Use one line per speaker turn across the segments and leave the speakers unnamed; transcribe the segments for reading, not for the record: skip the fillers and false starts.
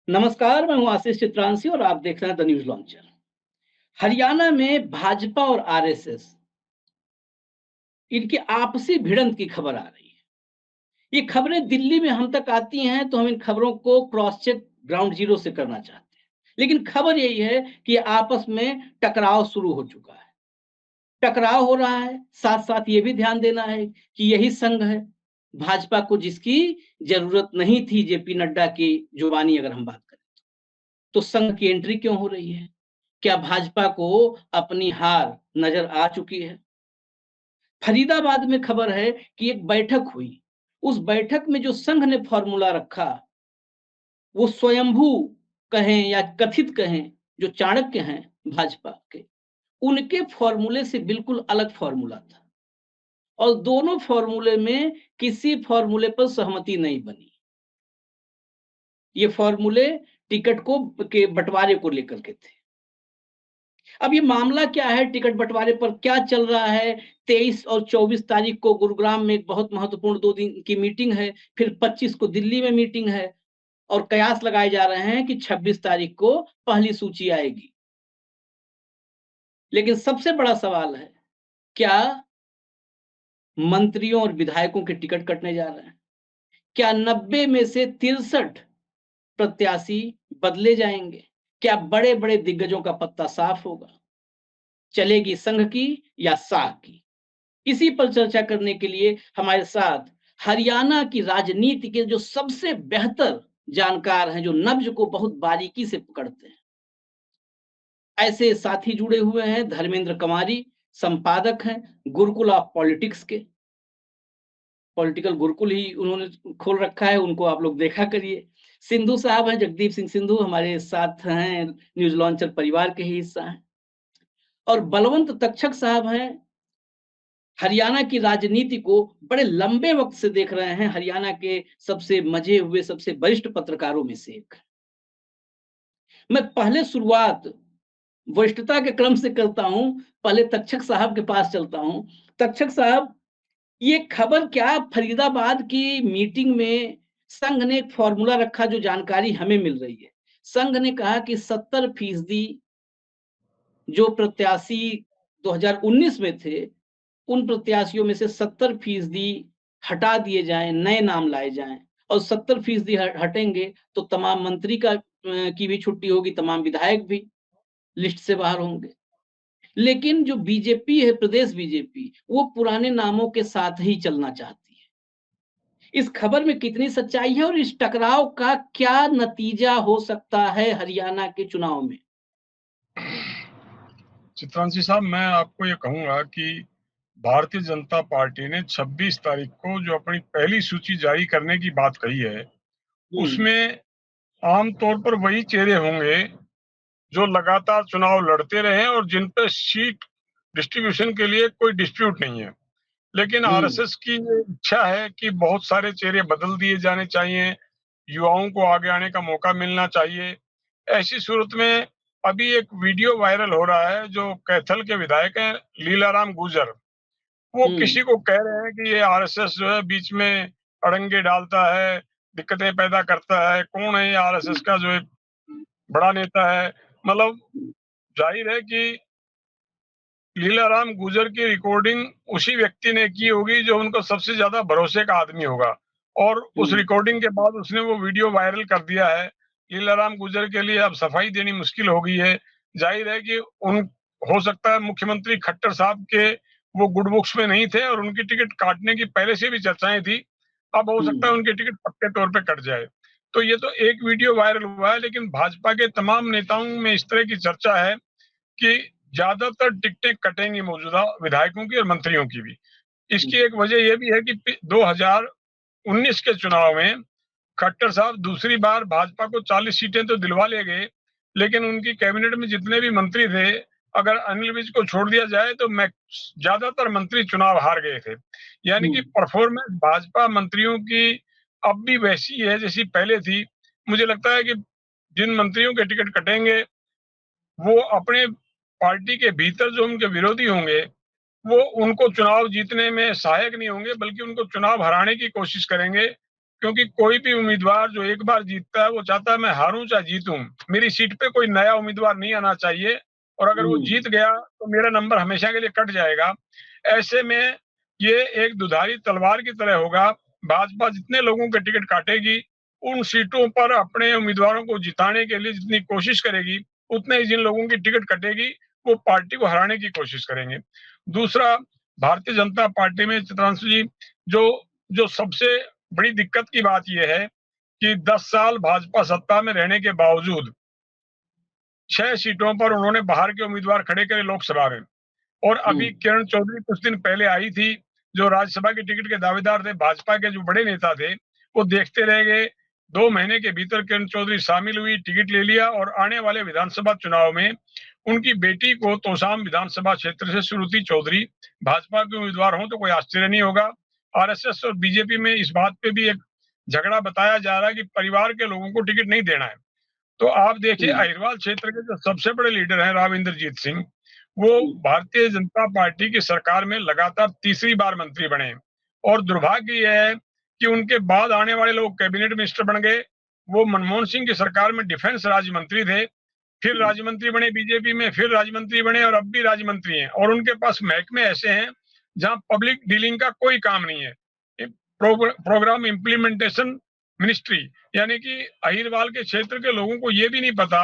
नमस्कार, मैं हूँ आशीष चित्रांशी और आप देख रहे हैं द न्यूज़ लॉन्चर। हरियाणा में भाजपा और आरएसएस इनकी आपसी भिड़ंत की खबर आ रही है। ये खबरें दिल्ली में हम तक आती हैं तो हम इन खबरों को क्रॉस चेक ग्राउंड जीरो से करना चाहते हैं। लेकिन खबर यही है कि आपस में टकराव शुरू हो चुका है। टकराव हो रहा है, साथ-साथ ये भी ध्यान देना है कि यही संघ है, भाजपा को जिसकी ज़रूरत नहीं थी जेपी नड्डा की जुबानी अगर हम बात करें। तो संघ की एंट्री क्यों हो रही है? क्या भाजपा को अपनी हार नजर आ चुकी है? फरीदाबाद में खबर है कि एक बैठक हुई। उस बैठक में जो संघ ने फॉर्मूला रखा, वो स्वयंभू कहें या कथित कहें, जो चाणक्य हैं भाजपा के, उनके फॉर्मूले से बिल्कुल अलग फॉर्मूला था और दोनों फॉर्मूले में किसी फॉर्मूले पर सहमति नहीं बनी। ये फॉर्मूले टिकट को के बंटवारे को लेकर के थे। अब ये मामला क्या है, टिकट बंटवारे पर क्या चल रहा है? 23 और 24 तारीख को गुरुग्राम में एक बहुत महत्वपूर्ण 2 दिन की मीटिंग है, फिर 25 को दिल्ली में मीटिंग है और कयास लगाए जा रहे हैं कि 26 तारीख को पहली सूची आएगी। लेकिन सबसे बड़ा सवाल है, क्या मंत्रियों और विधायकों के टिकट कटने जा रहे हैं? क्या 90 में से 63 प्रत्याशी बदले जाएंगे? क्या बड़े-बड़े दिग्गजों का पत्ता साफ होगा? चलेगी संघ की या साह की? इसी पर चर्चा करने के लिए हमारे साथ हरियाणा की राजनीति के जो सबसे बेहतर जानकार हैं, जो नब्ज को बहुत बारीकी से पकड़ते हैं, ऐसे साथी जुड़े हुए हैं। धर्मेंद्र कंवारी संपादक हैं गुरुकुल ऑफ पॉलिटिक्स के, पॉलिटिकल गुरुकुल ही उन्होंने खोल रखा है, उनको आप लोग देखा करिए। सिंधु साहब हैं, जगदीप सिंह सिंधु हमारे साथ हैं, न्यूज़ लॉन्चर परिवार के ही हिस्सा हैं। और बलवंत तक्षक साहब हैं, हरियाणा की राजनीति को बड़े लंबे वक्त से देख रहे हैं, हरियाणा के सबसे मजे हुए, सबसे वरिष्ठ पत्रकारों में से एक। मैं पहले शुरुआत वरिष्ठता के क्रम से करता हूं, पहले तक्षक साहब के पास चलता हूं। तक्षक साहब, ये खबर क्या फरीदाबाद की मीटिंग में संघ ने एक फॉर्मूला रखा, जो जानकारी हमें मिल रही है। संघ ने कहा कि 70% जो प्रत्याशी 2019 में थे, उन प्रत्याशियों में से 70% हटा दिए जाएं, नए नाम लाए जाएं और 70% हटेंगे तो तमाम मंत्री की भी छुट्टी होगी, तमाम विधायक भी लिस्ट से बाहर होंगे। लेकिन जो बीजेपी है, प्रदेश बीजेपी, वो पुराने नामों के साथ ही चलना चाहती है। इस खबर में कितनी सच्चाई है और इस टकराव का क्या नतीजा हो सकता है हरियाणा के चुनाव में?
चित्रांशी साहब, मैं आपको ये कहूंगा कि भारतीय जनता पार्टी ने 26 तारीख को जो अपनी पहली सूची जारी करने की बात कही है, उसमें आमतौर पर वही चेहरे होंगे जो लगातार चुनाव लड़ते रहे और जिन पर सीट डिस्ट्रीब्यूशन के लिए कोई डिस्प्यूट नहीं है। लेकिन आरएसएस की ये इच्छा है कि बहुत सारे चेहरे बदल दिए जाने चाहिए, युवाओं को आगे आने का मौका मिलना चाहिए। ऐसी सूरत में अभी एक वीडियो वायरल हो रहा है, जो कैथल के विधायक हैं लीलाराम गुर्जर, वो किसी को कह रहे हैं कि ये आरएसएस जो है बीच में अड़ंगे डालता है, दिक्कतें पैदा करता है, कौन है ये आरएसएस का जो एक बड़ा नेता है। मतलब जाहिर है कि लीलाराम गुर्जर की रिकॉर्डिंग उसी व्यक्ति ने की होगी जो उनको सबसे ज्यादा भरोसे का आदमी होगा, और उस रिकॉर्डिंग के बाद उसने वो वीडियो वायरल कर दिया है। लीलाराम गुर्जर के लिए अब सफाई देनी मुश्किल हो गई है। जाहिर है कि उन हो सकता है मुख्यमंत्री खट्टर साहब के वो गुड बुक्स में नहीं थे और उनकी टिकट काटने की पहले से भी चर्चाएं थी। अब हो सकता है उनकी टिकट पक्के तौर पे कट जाए। तो ये तो एक वीडियो वायरल हुआ है, लेकिन भाजपा के तमाम नेताओं में इस तरह की चर्चा है कि ज्यादातर टिकटें कटेंगी मौजूदा विधायकों की और मंत्रियों की भी। इसकी एक वजह यह भी है कि 2019 के चुनाव में खट्टर साहब दूसरी बार भाजपा को 40 सीटें तो दिलवा ले गए, लेकिन उनकी कैबिनेट में जितने भी मंत्री थे, अगर अनिल विज को छोड़ दिया जाए तो ज्यादातर मंत्री चुनाव हार गए थे। यानी कि परफॉर्मेंस भाजपा मंत्रियों की अब भी वैसी है जैसी पहले थी। मुझे लगता है कि जिन मंत्रियों के टिकट कटेंगे, वो अपने पार्टी के भीतर जो उनके विरोधी होंगे, वो उनको चुनाव जीतने में सहायक नहीं होंगे, बल्कि उनको चुनाव हराने की कोशिश करेंगे। क्योंकि कोई भी उम्मीदवार जो एक बार जीतता है वो चाहता है मैं हारूं चाहे जीतूं, मेरी सीट पे कोई नया उम्मीदवार नहीं आना चाहिए, और अगर वो जीत गया तो मेरा नंबर हमेशा के लिए कट जाएगा। ऐसे में ये एक दुधारी तलवार की तरह होगा। भाजपा जितने लोगों के टिकट काटेगी, उन सीटों पर अपने उम्मीदवारों को जिताने के लिए जितनी कोशिश करेगी, उतने ही जिन लोगों की टिकट कटेगी वो पार्टी को हराने की कोशिश करेंगे। दूसरा, भारतीय जनता पार्टी में चित्रांशु जी, जो जो सबसे बड़ी दिक्कत की बात यह है कि 10 साल भाजपा सत्ता में रहने के बावजूद 6 सीटों पर उन्होंने बाहर के उम्मीदवार खड़े करे लोकसभा में, और अभी किरण चौधरी कुछ दिन पहले आई थी, जो राज्यसभा के टिकट के दावेदार थे, भाजपा के जो बड़े नेता थे, वो देखते रह गए। 2 महीने के भीतर किरण चौधरी शामिल हुई, टिकट ले लिया, और आने वाले विधानसभा चुनाव में उनकी बेटी को तोशाम विधानसभा क्षेत्र से श्रुति चौधरी भाजपा के उम्मीदवार हों तो कोई आश्चर्य नहीं होगा। आरएसएस और बीजेपी में इस बात पे भी एक झगड़ा बताया जा रहा है कि परिवार के लोगों को टिकट नहीं देना है। तो आप देखिए, अहिरवाल क्षेत्र के जो सबसे बड़े लीडर हैं राव इंद्रजीत सिंह, वो भारतीय जनता पार्टी की सरकार में लगातार तीसरी बार मंत्री बने, और दुर्भाग्य यह है कि उनके बाद आने वाले लोग कैबिनेट मिनिस्टर बन गए। वो मनमोहन सिंह की सरकार में डिफेंस राज्य मंत्री थे, फिर राज्य मंत्री बने बीजेपी में, फिर राज्य मंत्री बने, और अब भी राज्य मंत्री हैं, और उनके पास महकमे ऐसे हैं जहां पब्लिक डीलिंग का कोई काम नहीं है। प्रोग्राम इम्प्लीमेंटेशन मिनिस्ट्री, यानी कि अहिरवाल के क्षेत्र के लोगों को ये भी नहीं पता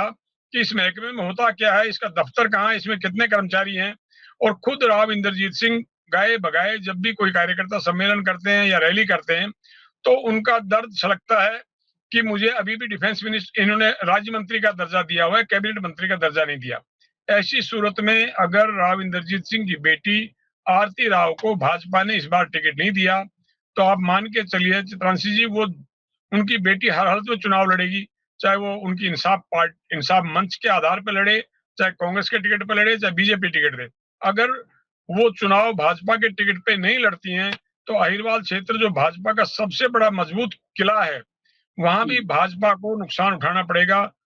कि इस महकमे में होता क्या है, इसका दफ्तर कहाँ है, इसमें कितने कर्मचारी हैं। और खुद राव इंद्रजीत सिंह गाए बगाए जब भी कोई कार्यकर्ता सम्मेलन करते हैं या रैली करते हैं, तो उनका दर्द छलकता है कि मुझे अभी भी डिफेंस मिनिस्टर, इन्होंने राज्य मंत्री का दर्जा दिया हुआ है, कैबिनेट मंत्री का दर्जा नहीं दिया। ऐसी सूरत में अगर राव इंद्रजीत सिंह की बेटी आरती राव को भाजपा ने इस बार टिकट नहीं दिया, तो आप मान के चलिए चित्रांशी जी, वो उनकी बेटी हर हालत में चुनाव लड़ेगी, चाहे वो उनकी इंसाफ मंच के आधार पर लड़े, चाहे कांग्रेस के टिकट पर लड़े, चाहे बीजेपी टिकट दे। अगर वो चुनाव भाजपा के टिकट पे नहीं लड़ती हैं, तो अहिरवाल क्षेत्र जो भाजपा का सबसे बड़ा मजबूत किला है, वहां भी भाजपा को नुकसान उठाना पड़ेगा।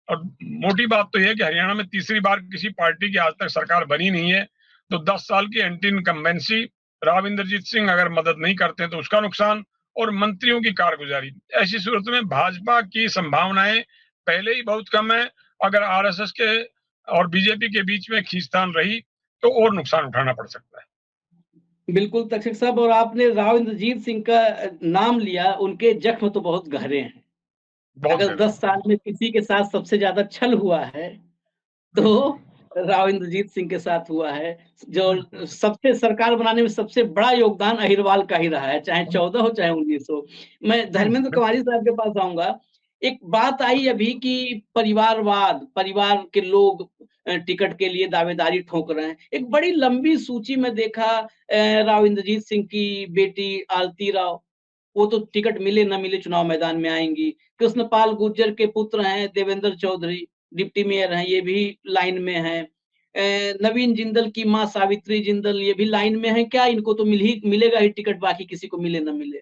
और मोटी बात तो यह है कि हरियाणा में तीसरी बार किसी पार्टी की आज तक सरकार बनी नहीं है, तो 10 साल की एंटी इनकम्बेंसी, राव इंद्रजीत सिंह अगर मदद नहीं करते तो उसका नुकसान, और मंत्रियों की कारगुजारी। ऐसी सूरत में भाजपा की संभावनाएं पहले ही बहुत कम है। अगर आरएसएस के और बीजेपी के बीच में खींचतान रही तो और नुकसान उठाना पड़ सकता है।
बिल्कुल तक्षक साहब, और आपने राव इंद्रजीत सिंह का नाम लिया, उनके जख्म तो बहुत गहरे हैं। अगर 10 साल में किसी के साथ सबसे ज्यादा छल हुआ है तो राव इंद्रजीत सिंह के साथ हुआ है। जो सबसे सरकार बनाने में सबसे बड़ा योगदान अहिरवाल का ही रहा है, चाहे 14 हो चाहे 19 हो। मैं धर्मेंद्र कुमारी साहब के पास आऊंगा। एक बात आई अभी कि परिवारवाद, परिवार के लोग टिकट के लिए दावेदारी ठोक रहे हैं। एक बड़ी लंबी सूची में देखा, राव इंद्रजीत सिंह की बेटी आलती राव, वो तो टिकट मिले न मिले चुनाव मैदान में आएंगी। कृष्णपाल गुर्जर के पुत्र हैं देवेंद्र चौधरी, डिप्टी मेयर हैं, ये भी लाइन में हैं। नवीन जिंदल की मां सावित्री जिंदल, ये भी लाइन में है। क्या इनको तो मिलेगा ही टिकट, बाकी किसी को मिले न मिले।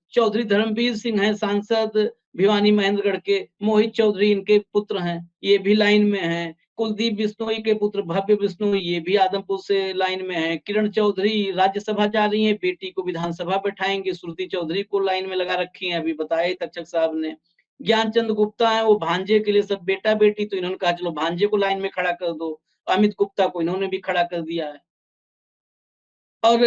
चौधरी धर्मवीर सिंह हैं सांसद भिवानी महेंद्रगढ़ के, मोहित चौधरी इनके पुत्र हैं, ये भी लाइन में हैं। कुलदीप बिश्नोई के पुत्र भव्य बिश्नोई, ये भी आदमपुर से लाइन में है। किरण चौधरी राज्यसभा जा रही है, बेटी को विधानसभा बैठाएंगे। श्रुति चौधरी को लाइन में लगा रखी है, अभी बताया तक्षक साहब ने। ज्ञानचंद गुप्ता है, वो भांजे के लिए सब बेटा बेटी, तो इन्होंने कहा चलो भांजे को लाइन में खड़ा कर दो। अमित गुप्ता को इन्होंने भी खड़ा कर दिया है। और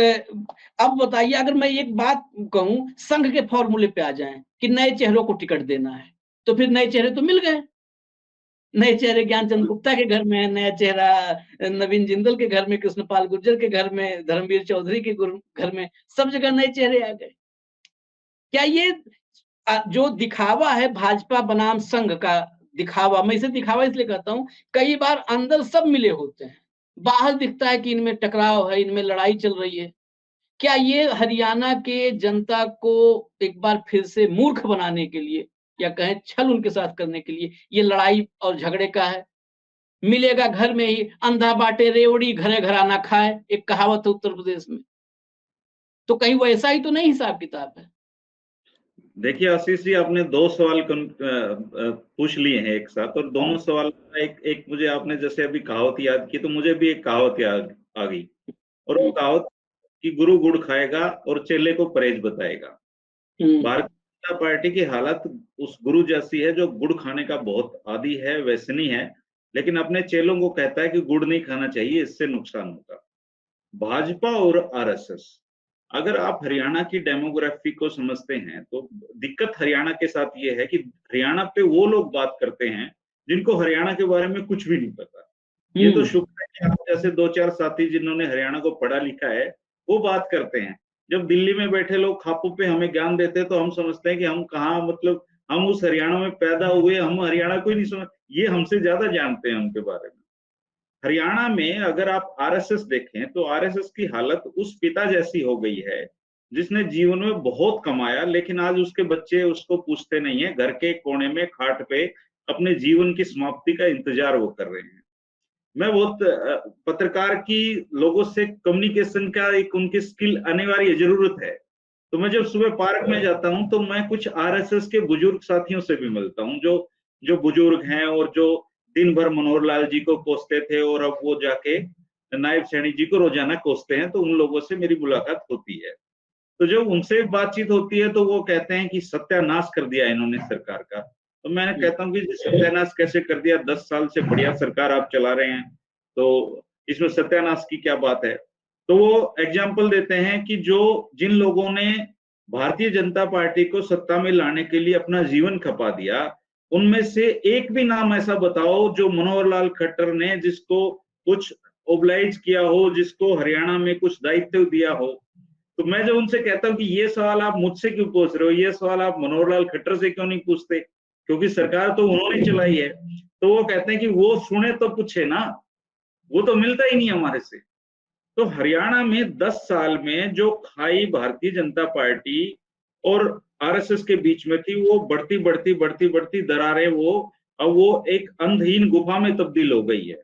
अब बताइए, अगर मैं एक बात कहूं, संघ के फॉर्मूले पे आ जाएं कि नए चेहरों को टिकट देना है, तो फिर नए चेहरे तो मिल गए। नए चेहरे ज्ञानचंद गुप्ता के घर में है, नया चेहरा नवीन जिंदल के घर में, कृष्णपाल गुर्जर के घर में, धर्मवीर चौधरी के घर में, सब जगह नए चेहरे आ गए। क्या ये जो दिखावा है भाजपा बनाम संघ का दिखावा, मैं इसे दिखावा इसलिए कहता हूं, कई बार अंदर सब मिले होते हैं, बाहर दिखता है कि इनमें टकराव है, इनमें लड़ाई चल रही है। क्या ये हरियाणा के जनता को एक बार फिर से मूर्ख बनाने के लिए, या कहें छल उनके साथ करने के लिए, ये लड़ाई और झगड़े का है? मिलेगा घर में ही, अंधा बांटे रेवड़ी घरे घराना खाए, एक कहावत है उत्तर प्रदेश में। तो कहीं वो ऐसा ही तो नहीं हिसाब किताब है?
देखिए आशीष जी, आपने 2 सवाल पूछ लिए हैं एक साथ, और दोनों सवाल एक मुझे आपने जैसे अभी कहावत याद की, तो मुझे भी एक कहावत याद आ गई, और वो कहावत कि गुरु गुड़ खाएगा और चेले को परहेज बताएगा। भारतीय जनता पार्टी की हालत उस गुरु जैसी है जो गुड़ खाने का बहुत आदी है, व्यसनी है, लेकिन अपने चेलों को कहता है कि गुड़ नहीं खाना चाहिए, इससे नुकसान होगा। भाजपा और आरएसएस, अगर आप हरियाणा की डेमोग्राफी को समझते हैं तो दिक्कत हरियाणा के साथ ये है कि हरियाणा पे वो लोग बात करते हैं जिनको हरियाणा के बारे में कुछ भी नहीं पता। ये तो शुक्र है कि आप जैसे 2-4 साथी जिन्होंने हरियाणा को पढ़ा लिखा है वो बात करते हैं। जब दिल्ली में बैठे लोग खापों पे हमें ज्ञान देते हैं तो हम समझते हैं कि हम कहाँ, मतलब हम उस हरियाणा में पैदा हुए, हम हरियाणा को ही नहीं समझ, ये हमसे ज्यादा जानते हैं उनके बारे में। हरियाणा में अगर आप आरएसएस देखें तो आरएसएस की हालत उस पिता जैसी हो गई है जिसने जीवन में बहुत कमाया, लेकिन आज उसके बच्चे उसको पूछते नहीं है, घर के कोने में खाट पे अपने जीवन की समाप्ति का इंतजार वो कर रहे हैं। मैं बहुत पत्रकार की लोगों से कम्युनिकेशन का एक उनकी स्किल अनिवार्य जरूरत है। तो मैं जब सुबह पार्क में जाता हूं तो मैं कुछ आरएसएस के बुजुर्ग साथियों से भी मिलता हूं, जो बुजुर्ग हैं और जो दिन भर मनोहर लाल जी को कोसते थे और अब वो जाके नायब सैनी जी को रोजाना कोसते हैं, तो उन लोगों से मेरी मुलाकात होती है। तो जब उनसे बातचीत होती है तो वो कहते हैं कि सत्यानाश कर दिया इन्होंने सरकार का। तो मैं कहता हूँ कि सत्यानाश कैसे कर दिया, 10 साल से बढ़िया सरकार आप चला रहे हैं, तो इसमें सत्यानाश की क्या बात है। तो वो एग्जाम्पल देते हैं कि जो जिन लोगों ने भारतीय जनता पार्टी को सत्ता में लाने के लिए अपना जीवन खपा दिया, उनमें से एक भी नाम ऐसा बताओ जो मनोहर लाल खट्टर ने जिसको कुछ ओबलाइज किया हो, जिसको हरियाणा में कुछ दायित्व दिया हो। तो मैं जब उनसे कहता हूँ कि ये सवाल आप मुझसे क्यों पूछ रहे हो, ये सवाल आप मनोहर लाल खट्टर से क्यों नहीं पूछते, क्योंकि सरकार तो उन्होंने चलाई है। तो वो कहते हैं कि वो सुने तो पूछे ना, वो तो मिलता ही नहीं हमारे से। तो हरियाणा में 10 साल में जो खाई भारतीय जनता पार्टी और आरएसएस के बीच में थी, वो बढ़ती बढ़ती बढ़ती बढ़ती दरारें वो अब वो एक अंधहीन गुफा में तब्दील हो गई है।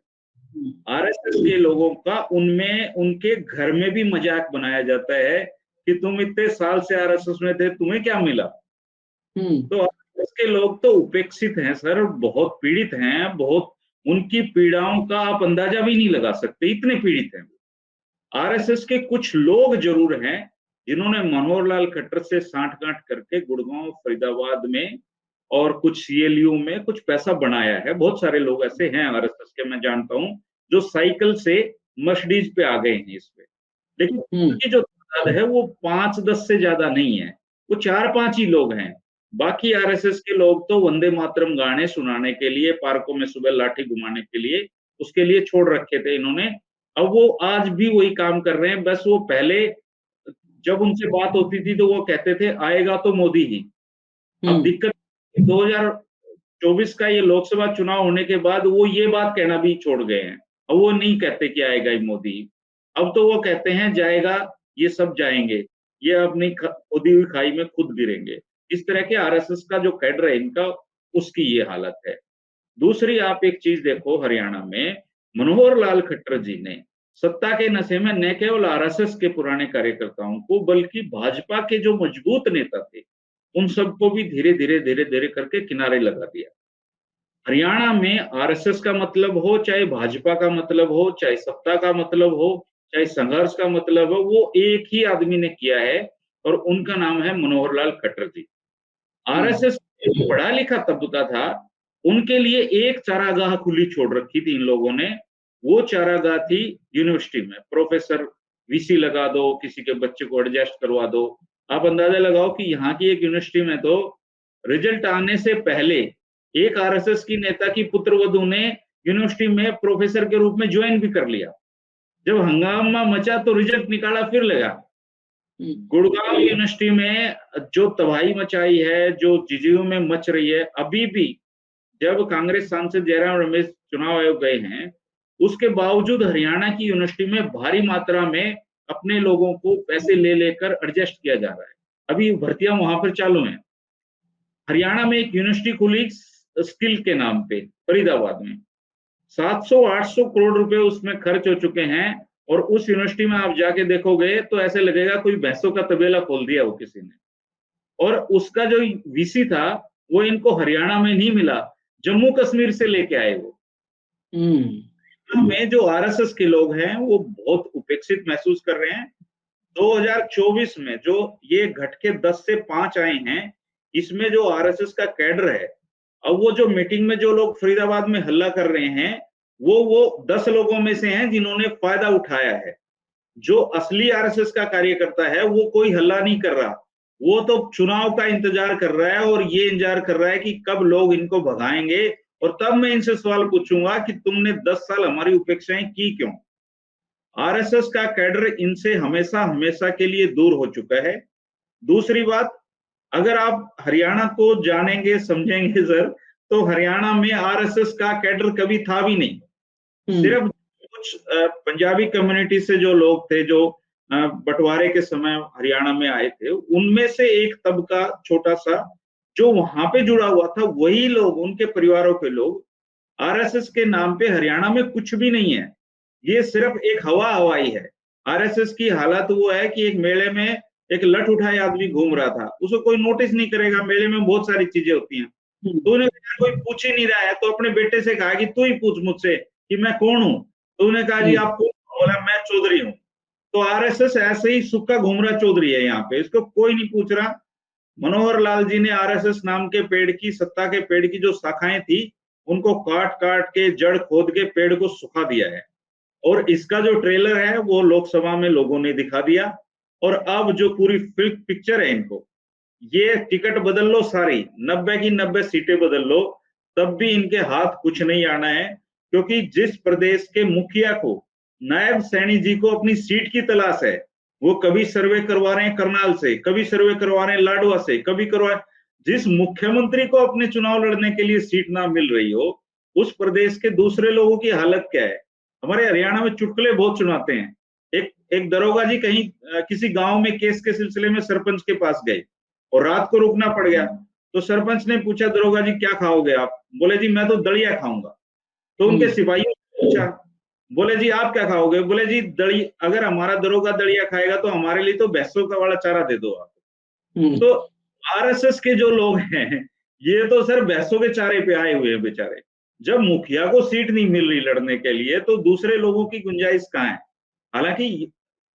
आरएसएस के लोगों का उनमें उनके घर में भी मजाक बनाया जाता है कि तुम इतने साल से आरएसएस में थे, तुम्हें क्या मिला। तो आरएसएस के लोग तो उपेक्षित हैं सर, बहुत पीड़ित हैं, बहुत उनकी पीड़ाओं का आप अंदाजा भी नहीं लगा सकते, इतने पीड़ित हैं। आरएसएस के कुछ लोग जरूर हैं जिन्होंने मनोहर लाल खट्टर से सांठ-गांठ करके गुड़गांव, फरीदाबाद में और कुछ सीएलयू में कुछ पैसा बनाया है। बहुत सारे लोग ऐसे हैं आरएसएस के, मैं जानता हूं, जो साइकिल से मर्सिडीज पे आ गए हैं इस पे। लेकिन उनकी जो तादाद है वो 5-10 से ज्यादा नहीं है, वो 4-5 ही लोग हैं। बाकी आरएसएस के लोग तो वंदे मातरम गाने सुनाने के लिए, पार्कों में सुबह लाठी घुमाने के लिए, उसके लिए छोड़ रखे थे इन्होंने। अब वो आज भी वही काम कर रहे हैं, बस वो पहले जब उनसे बात होती थी तो वो कहते थे आएगा तो मोदी ही। अब दिक्कत 2024 का ये लोकसभा चुनाव होने के बाद वो ये बात कहना भी छोड़ गए हैं। अब वो नहीं कहते कि आएगा ही मोदी, अब तो वो कहते हैं जाएगा, ये सब जाएंगे, ये अपनी खोदी हुई खाई में खुद गिरेंगे। इस तरह के आरएसएस का जो कैडर है इनका, उसकी ये हालत है। दूसरी आप एक चीज देखो, हरियाणा में मनोहर लाल खट्टर जी ने सत्ता के नशे में न केवल आरएसएस के पुराने कार्यकर्ताओं को बल्कि भाजपा के जो मजबूत नेता थे उन सबको भी धीरे धीरे धीरे धीरे करके किनारे लगा दिया। हरियाणा में आरएसएस का मतलब हो, चाहे भाजपा का मतलब हो, चाहे सत्ता का मतलब हो, चाहे संघर्ष का मतलब हो, वो एक ही आदमी ने किया है और उनका नाम है मनोहर लाल खट्टर जी। आरएसएस पढ़ा लिखा तबका था, उनके लिए एक चारागाह खुली छोड़ रखी थी इन लोगों ने। वो चारागाह थी यूनिवर्सिटी में, प्रोफेसर वीसी लगा दो, किसी के बच्चे को एडजस्ट करवा दो। आप अंदाजा लगाओ कि यहाँ की एक यूनिवर्सिटी में तो रिजल्ट आने से पहले एक आरएसएस की नेता की पुत्रवधू ने यूनिवर्सिटी में प्रोफेसर के रूप में ज्वाइन भी कर लिया। जब हंगामा मचा तो रिजल्ट निकाला फिर लगा। गुड़गांव यूनिवर्सिटी में जो तबाही मचाई है, जो जीजीयू में मच रही है, अभी भी जब कांग्रेस सांसद जयराम रमेश चुनाव आयोग गए हैं, उसके बावजूद हरियाणा की यूनिवर्सिटी में भारी मात्रा में अपने लोगों को पैसे ले लेकर एडजस्ट किया जा रहा है। अभी भर्तियां वहां पर चालू हैं। हरियाणा में एक यूनिवर्सिटी खुली स्किल के नाम पे फरीदाबाद में, 700-800 करोड़ रुपए उसमें खर्च हो चुके हैं और उस यूनिवर्सिटी में आप जाके देखोगे तो ऐसे लगेगा कोई भैंसों का तबेला खोल दिया हो किसी ने। और उसका जो वीसी था वो इनको हरियाणा में नहीं मिला, जम्मू कश्मीर से लेके आए वो। में जो आरएसएस के लोग हैं वो बहुत उपेक्षित महसूस कर रहे हैं। 2024 में जो ये घट के 10 से 5 आए हैं, इसमें जो आरएसएस का कैडर है, अब वो जो मीटिंग में जो लोग फरीदाबाद में हल्ला कर रहे हैं, वो 10 लोगों में से हैं जिन्होंने फायदा उठाया है। जो असली आरएसएस का कार्यकर्ता है वो कोई हल्ला नहीं कर रहा, वो तो चुनाव का इंतजार कर रहा है और ये इंतजार कर रहा है कि कब लोग इनको भगाएंगे और तब मैं इनसे सवाल पूछूंगा कि तुमने 10 साल हमारी उपेक्षाएं की क्यों। आरएसएस का कैडर इनसे हमेशा हमेशा के लिए दूर हो चुका है। दूसरी बात, अगर आप हरियाणा को जानेंगे समझेंगे सर, तो हरियाणा में आरएसएस का कैडर कभी था भी नहीं। सिर्फ कुछ पंजाबी कम्युनिटी से जो लोग थे जो बंटवारे के समय हरियाणा में आए थे, उनमें से एक तबका छोटा सा जो वहां पे जुड़ा हुआ था, वही लोग, उनके परिवारों के लोग, आरएसएस के नाम पे हरियाणा में कुछ भी नहीं है। ये सिर्फ एक हवा हवाई है। आरएसएस की हालत वो है कि एक मेले में एक लठ उठाए आदमी घूम रहा था, उसको कोई नोटिस नहीं करेगा। मेले में बहुत सारी चीजें होती हैं, तो उन्हें कोई पूछ ही नहीं रहा है, तो अपने बेटे से कहा कि तू ही पूछ मुझसे कि मैं कौन हूं। तो उन्हें कहा जी आप कौन? बोला मैं चौधरी हूं। तो आरएसएस ऐसे ही सुक्का घूम रहा चौधरी है यहाँ पे, इसको कोई नहीं पूछ रहा। मनोहर लाल जी ने आरएसएस नाम के पेड़ की, सत्ता के पेड़ की जो शाखाएं थी, उनको काट काट के, जड़ खोद के पेड़ को सुखा दिया है। और इसका जो ट्रेलर है वो लोकसभा में लोगों ने दिखा दिया। और अब जो पूरी पिक्चर है, इनको ये टिकट बदल लो सारी, 90 की 90 सीटें बदल लो, तब भी इनके हाथ कुछ नहीं आना है। क्योंकि जिस प्रदेश के मुखिया को, नायब सैनी जी को अपनी सीट की तलाश है, वो कभी सर्वे करवा रहे हैं करनाल से, कभी सर्वे करवा रहे हैं लाडवा से, कभी करवा, जिस मुख्यमंत्री को अपने चुनाव लड़ने के लिए सीट ना मिल रही हो, उस प्रदेश के दूसरे लोगों की हालत क्या है। हमारे हरियाणा में चुटकुले बहुत सुनाते हैं। एक दरोगा जी कहीं किसी गांव में केस के सिलसिले में सरपंच के पास गए और रात को रुकना पड़ गया। तो सरपंच ने पूछा, दरोगा जी क्या खाओगे आप? बोले जी मैं तो दलिया खाऊंगा। तो उनके सिपाहियों ने पूछा, बोले जी आप क्या खाओगे? बोले जी दलिया, अगर हमारा दरोगा दलिया खाएगा तो हमारे लिए तो भैंसों का वाला चारा दे दो आप। तो आरएसएस के जो लोग हैं, ये तो सर भैंसों के चारे पे आए हुए हैं बेचारे। जब मुखिया को सीट नहीं मिल रही लड़ने के लिए, तो दूसरे लोगों की गुंजाइश कहाँ है। हालांकि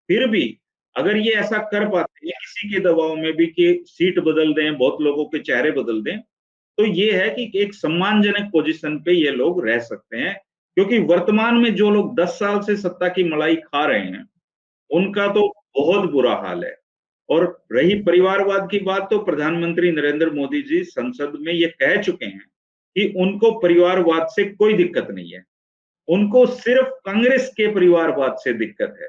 फिर भी अगर ये ऐसा कर पाते हैं किसी के दबाव में भी कि सीट बदल दें, बहुत लोगों के चेहरे बदल दें, तो ये है कि एक सम्मानजनक पोजीशन पे ये लोग रह सकते हैं। क्योंकि वर्तमान में जो लोग 10 साल से सत्ता की मलाई खा रहे हैं, उनका तो बहुत बुरा हाल है। और रही परिवारवाद की बात, तो प्रधानमंत्री नरेंद्र मोदी जी संसद में ये कह चुके हैं कि उनको परिवारवाद से कोई दिक्कत नहीं है, उनको सिर्फ कांग्रेस के परिवारवाद से दिक्कत है।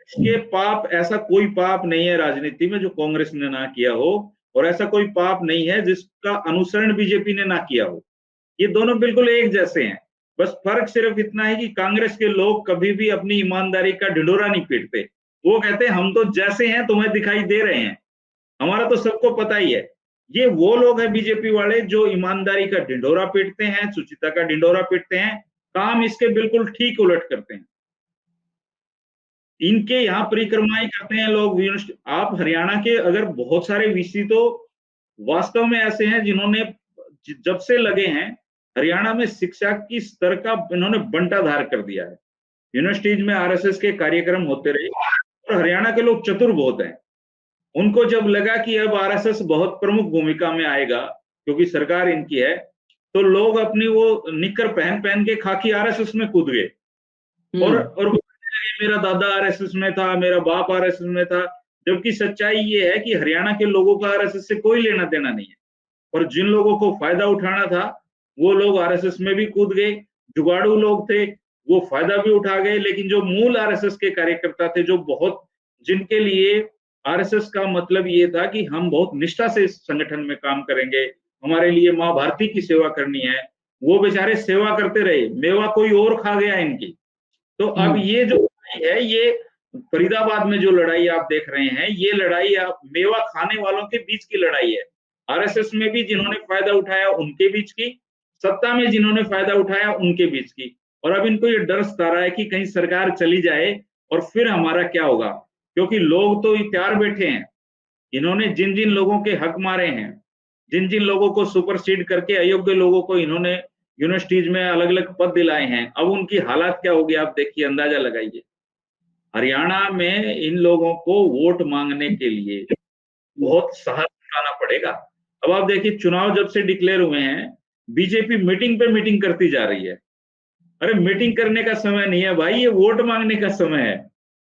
इसके पाप, ऐसा कोई पाप नहीं है राजनीति में जो कांग्रेस ने ना किया हो, और ऐसा कोई पाप नहीं है जिसका अनुसरण बीजेपी ने ना किया हो। ये दोनों बिल्कुल एक जैसे हैं। बस फर्क सिर्फ इतना है कि कांग्रेस के लोग कभी भी अपनी ईमानदारी का ढिंढोरा नहीं पीटते। वो कहते हैं हम तो जैसे हैं तुम्हें दिखाई दे रहे हैं, हमारा तो सबको पता ही है। ये वो लोग हैं बीजेपी वाले जो ईमानदारी का ढिंढोरा पीटते हैं, सुचिता का ढिंढोरा पीटते हैं, काम इसके बिल्कुल ठीक उलट करते हैं। इनके यहाँ परिक्रमाएं करते हैं लोग। आप हरियाणा के अगर बहुत सारे वीसी तो वास्तव में ऐसे हैं जिन्होंने जब से लगे हैं हरियाणा में शिक्षा की स्तर का इन्होंने बंटाधार कर दिया है। यूनिवर्सिटीज में आरएसएस के कार्यक्रम होते रहे, और हरियाणा के लोग चतुर बहुत हैं। उनको जब लगा कि अब आरएसएस बहुत प्रमुख भूमिका में आएगा क्योंकि सरकार इनकी है, तो लोग अपनी वो निक्कर पहन पहन के खाकी आरएसएस में कूद गए। और मेरा दादा आरएसएस में था, मेरा बाप आरएसएस में था। जबकि सच्चाई ये है कि हरियाणा के लोगों का आरएसएस से कोई लेना देना नहीं है, और जिन लोगों को फायदा उठाना था वो लोग आरएसएस में भी कूद गए। जुगाड़ू लोग थे, वो फायदा भी उठा गए। लेकिन जो मूल आरएसएस के कार्यकर्ता थे, जो बहुत, जिनके लिए आरएसएस का मतलब ये था कि हम बहुत निष्ठा से इस संगठन में काम करेंगे, हमारे लिए माँ भारती की सेवा करनी है, वो बेचारे सेवा करते रहे। मेवा कोई और खा गया इनकी। तो अब ये जो लड़ाई है, ये फरीदाबाद में जो लड़ाई आप देख रहे हैं, ये लड़ाई आप मेवा खाने वालों के बीच की लड़ाई है। आरएसएस में भी जिन्होंने फायदा उठाया उनके बीच की, सत्ता में जिन्होंने फायदा उठाया उनके बीच की। और अब इनको ये डर सता रहा है कि कहीं सरकार चली जाए और फिर हमारा क्या होगा। क्योंकि लोग तो तैयार बैठे हैं, इन्होंने जिन जिन लोगों के हक मारे हैं, जिन जिन लोगों को सुपरसीड करके अयोग्य लोगों को इन्होंने यूनिवर्सिटीज में अलग अलग पद दिलाए हैं, अब उनकी हालत क्या होगी आप देखिए, अंदाजा लगाइए। हरियाणा में इन लोगों को वोट मांगने के लिए बहुत साहस लाना पड़ेगा। अब आप देखिए, चुनाव जब से डिक्लेयर हुए हैं, बीजेपी मीटिंग पे मीटिंग करती जा रही है। अरे मीटिंग करने का समय नहीं है भाई, ये वोट मांगने का समय है।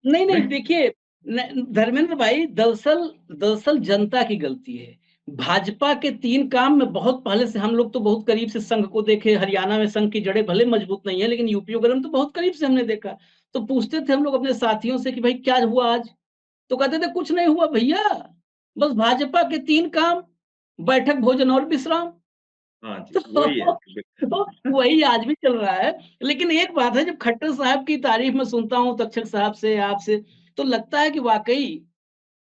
नहीं नहीं,
नहीं?
देखिए धर्मेंद्र भाई, दरअसल दरअसल जनता की गलती है। भाजपा के 3 काम में बहुत पहले से हम लोग तो बहुत करीब से संघ को देखे। हरियाणा में संघ की जड़ें भले मजबूत नहीं है, लेकिन यूपी वगैरह में तो बहुत करीब से हमने देखा। तो पूछते थे हम लोग अपने साथियों से कि भाई क्या हुआ आज? तो कहते थे कुछ नहीं हुआ भैया, बस भाजपा के 3 काम, बैठक, भोजन और विश्राम।
हाँ जी, वही है।
तो वही आज भी चल रहा है। लेकिन एक बात है, जब खट्टर साहब की तारीफ मैं सुनता हूँ तक्षक साहब से, आपसे, तो लगता है कि वाकई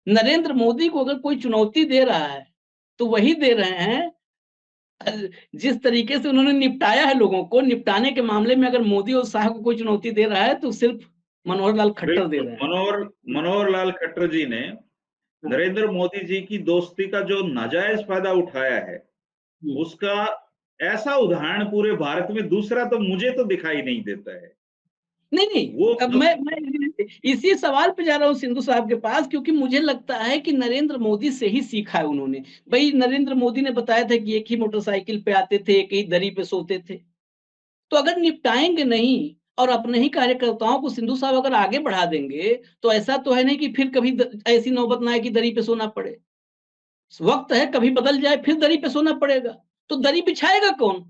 नरेंद्र मोदी को अगर कोई चुनौती दे रहा है तो वही दे रहे हैं। अ, जिस तरीके से उन्होंने निपटाया है लोगों को, निपटाने के मामले में अगर मोदी और शाह को कोई चुनौती दे रहा है तो सिर्फ मनोहर लाल खट्टर दे
बिल्कुल,
रहे हैं।
मनोहर लाल खट्टर जी ने नरेंद्र मोदी जी की दोस्ती का जो नाजायज फायदा उठाया है,
हम्म।
उसका ऐसा उदाहरण पूरे भारत में दूसरा तो मुझे तो दिखाई नहीं देता है।
नहीं, नहीं,
वो
अब
जो
मैं इसी सवाल पे जा रहा हूँ सिंधु साहब के पास, क्योंकि मुझे लगता है कि नरेंद्र मोदी से ही सीखा है उन्होंने। भई नरेंद्र मोदी ने बताया था कि एक ही मोटरसाइकिल पे आते थे, एक ही दरी पे सोते थे। तो अगर निपटाएँगे नहीं और अपने ही कार्यकर्ताओं को सिंधु साहब अगर आगे बढ़ा देंगे, तो ऐसा तो है नहीं कि फिर कभी द ऐसी नौबत ना आए कि दरी पे सोना पड़े। वक़्त है, कभी बदल जाए, फिर दरी पे सोना पड़ेगा। तो दरी बिछाएगा कौन?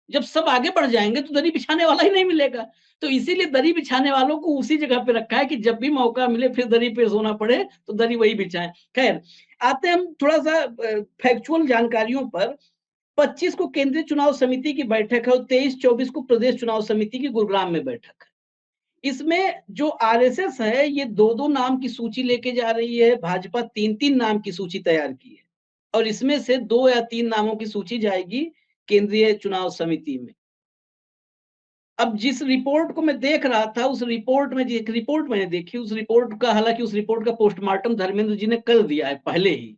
जब सब आगे बढ़ जाएँगे तो दरी बिछाने वाला ही नहीं मिलेगा। तो इसीलिए दरी बिछाने वालों को उसी जगह पे रखा है कि जब भी मौका मिले फिर दरी पे सोना पड़े तो दरी वही बिछाएँ। ख़ैर, आते हैं हम थोड़ा-सा फैक्चुअल जानकारियों पर। 25 को केंद्रीय चुनाव समिति की बैठक है और 23-24 को प्रदेश चुनाव समिति की गुरुग्राम में बैठक है। इसमें जो आरएसएस है ये 2-2 नाम की सूची लेके जा रही है, भाजपा 3-3 नाम की सूची तैयार की है और इसमें से 2 या 3 नामों की सूची जाएगी केंद्रीय चुनाव समिति में। अब जिस रिपोर्ट को मैं देख रहा था, उस रिपोर्ट में, एक रिपोर्ट मैंने देखी, उस रिपोर्ट का, हालाँकि उस रिपोर्ट का पोस्टमार्टम धर्मेंद्र जी ने कर दिया है पहले ही।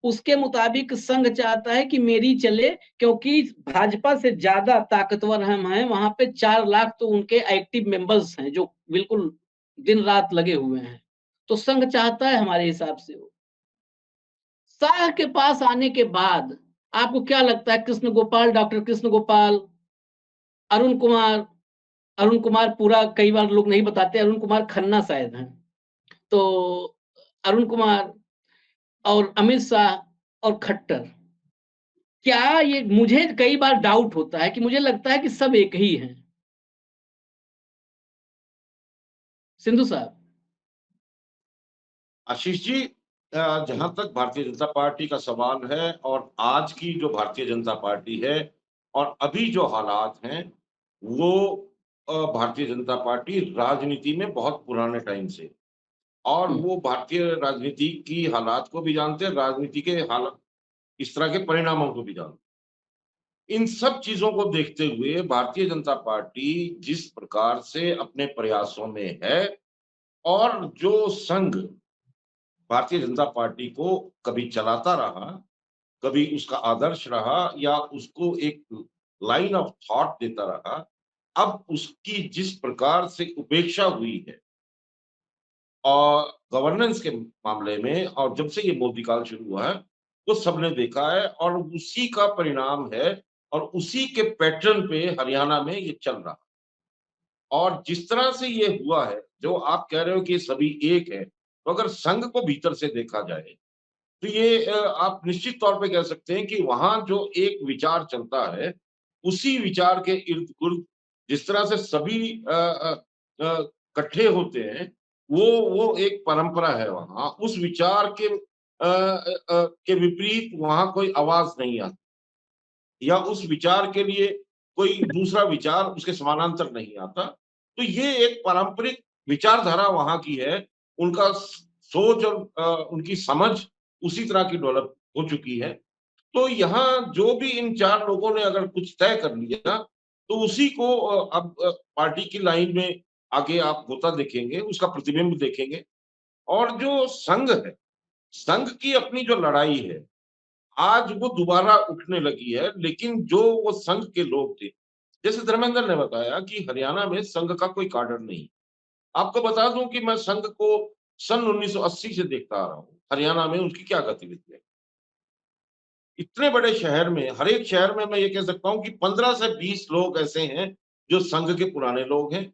उसके मुताबिक संघ चाहता है कि मेरी चले, क्योंकि भाजपा से ज़्यादा ताकतवर हम हैं, वहाँ पे 4 लाख तो उनके एक्टिव मेंबर्स हैं, जो बिल्कुल दिन-रात लगे हुए हैं। तो संघ चाहता है हमारे हिसाब से वो। शाह के पास आने के बाद आपको क्या लगता है, कृष्ण गोपाल, डॉक्टर कृष्ण गोपाल, अरुण कुमार, अरुण कुमार पूरा कई बार लोग नहीं बताते, अरुण कुमार खन्ना शायद हैं। तो अरुण कुमार और अमित शाह और खट्टर, क्या ये, मुझे कई बार डाउट होता है कि मुझे लगता है कि सब एक ही हैं। सिंधु साहब।
आशीष जी, जहां तक भारतीय जनता पार्टी का सवाल है और आज की जो भारतीय जनता पार्टी है और अभी जो हालात हैं, वो भारतीय जनता पार्टी राजनीति में बहुत पुराने टाइम से, और वो भारतीय राजनीति की हालात को भी जानते हैं, राजनीति के हालात, इस तरह के परिणामों को भी जानते हैं। इन सब चीजों को देखते हुए भारतीय जनता पार्टी जिस प्रकार से अपने प्रयासों में है, और जो संघ भारतीय जनता पार्टी को कभी चलाता रहा, कभी उसका आदर्श रहा या उसको एक लाइन ऑफ थॉट देता रहा, अब उसकी जिस प्रकार से उपेक्षा हुई है और गवर्नेंस के मामले में, और जब से ये मोदी काल शुरू हुआ है, वो सबने देखा है और उसी का परिणाम है और उसी के पैटर्न पे हरियाणा में ये चल रहा है। और जिस तरह से ये हुआ है, जो आप कह रहे हो कि सभी एक है, तो अगर संघ को भीतर से देखा जाए तो ये आप निश्चित तौर पे कह सकते हैं कि वहां जो एक विचार चलता है, उसी विचार के इर्द-गिर्द जिस तरह से सभी इकट्ठे होते हैं, वो एक परंपरा है वहां। उस विचार के विपरीत वहां कोई आवाज नहीं आती, या उस विचार के लिए कोई दूसरा विचार उसके समानांतर नहीं आता। तो ये एक पारंपरिक विचारधारा वहां की है, उनका सोच और उनकी समझ उसी तरह की डेवलप हो चुकी है। तो यहाँ जो भी इन 4 लोगों ने अगर कुछ तय कर लिया, तो उसी को अब पार्टी की लाइन में आगे आप होता देखेंगे, उसका प्रतिबिंब देखेंगे। और जो संघ है, संघ की अपनी जो लड़ाई है, आज वो दोबारा उठने लगी है, लेकिन जो वो संघ के लोग थे, जैसे धर्मेंद्र ने बताया कि हरियाणा में संघ का कोई काडर नहीं। आपको बता दूं कि मैं संघ को सन 1980 से देखता आ रहा हूँ, हरियाणा में उनकी क्या गतिविधि है। इतने बड़े शहर में, हर एक शहर में मैं ये कह सकता हूँ कि 15 से 20 लोग ऐसे हैं जो संघ के पुराने लोग हैं।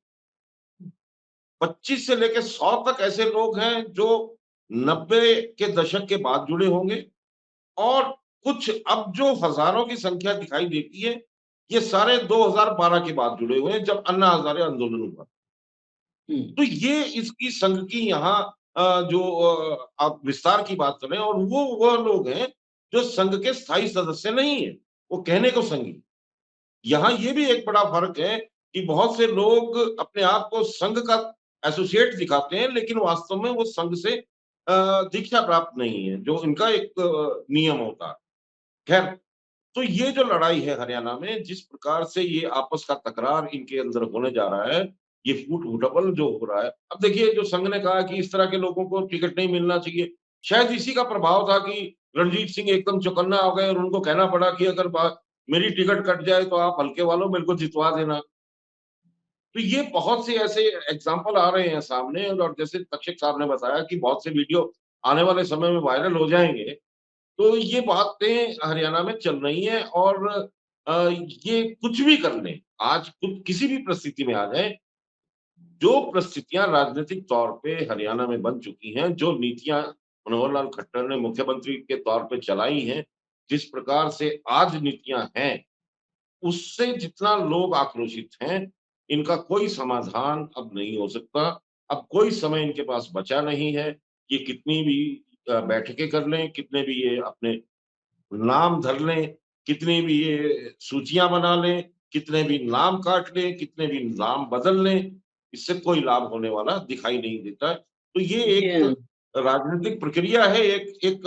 25 से लेकर 100 तक ऐसे लोग हैं जो 90 के दशक के बाद जुड़े होंगे, और कुछ अब जो हजारों की संख्या दिखाई देती है, ये सारे 2012 के बाद जुड़े हुए हैं, जब अन्ना हजारे आंदोलन हुआ। तो ये इसकी संघ की यहाँ जो आप विस्तार की बात करें, और वो वह लोग हैं जो संघ के स्थायी सदस्य नहीं है, वो कहने को संघी। यहाँ ये भी एक बड़ा फर्क है कि बहुत से लोग अपने आप को संघ का एसोसिएट दिखाते हैं, लेकिन वास्तव में वो संघ से दीक्षा प्राप्त नहीं है, जो इनका एक नियम होता है। खैर, तो ये जो लड़ाई है हरियाणा में, जिस प्रकार से ये आपस का तकरार इनके अंदर होने जा रहा है, ये फूट-फूटबल जो हो रहा है। अब देखिए, जो संघ ने कहा कि इस तरह के लोगों को टिकट नहीं मिलना चाहिए, शायद इसी का प्रभाव था कि रणजीत सिंह एकदम चौकन्ना हो गए और उनको कहना पड़ा कि अगर मेरी टिकट कट जाए तो आप हल्के वालों मेरे को जितवा देना। तो ये बहुत से ऐसे एग्जाम्पल आ रहे हैं सामने, और जैसे तक्षक साहब ने बताया कि बहुत से वीडियो आने वाले समय में वायरल हो जाएंगे। तो ये बातें हरियाणा में चल रही हैं, और ये कुछ भी कर लें, आज कुछ किसी भी परिस्थिति में आ जाए, जो परिस्थितियां राजनीतिक तौर पे हरियाणा में बन चुकी हैं, जो नीतियां मनोहर लाल खट्टर ने मुख्यमंत्री के तौर पे चलाई हैं, जिस प्रकार से आज नीतियां हैं, उससे जितना लोग आक्रोशित हैं, इनका कोई समाधान अब नहीं हो सकता। अब कोई समय इनके पास बचा नहीं है। ये कितनी भी बैठकें कर लें, कितने भी ये अपने नाम धर लें, कितनी भी ये सूचियाँ बना लें, कितने भी नाम काट लें, कितने भी नाम बदल लें, इससे कोई लाभ होने वाला दिखाई नहीं देता है। तो ये एक
ये
राजनीतिक प्रक्रिया है, एक एक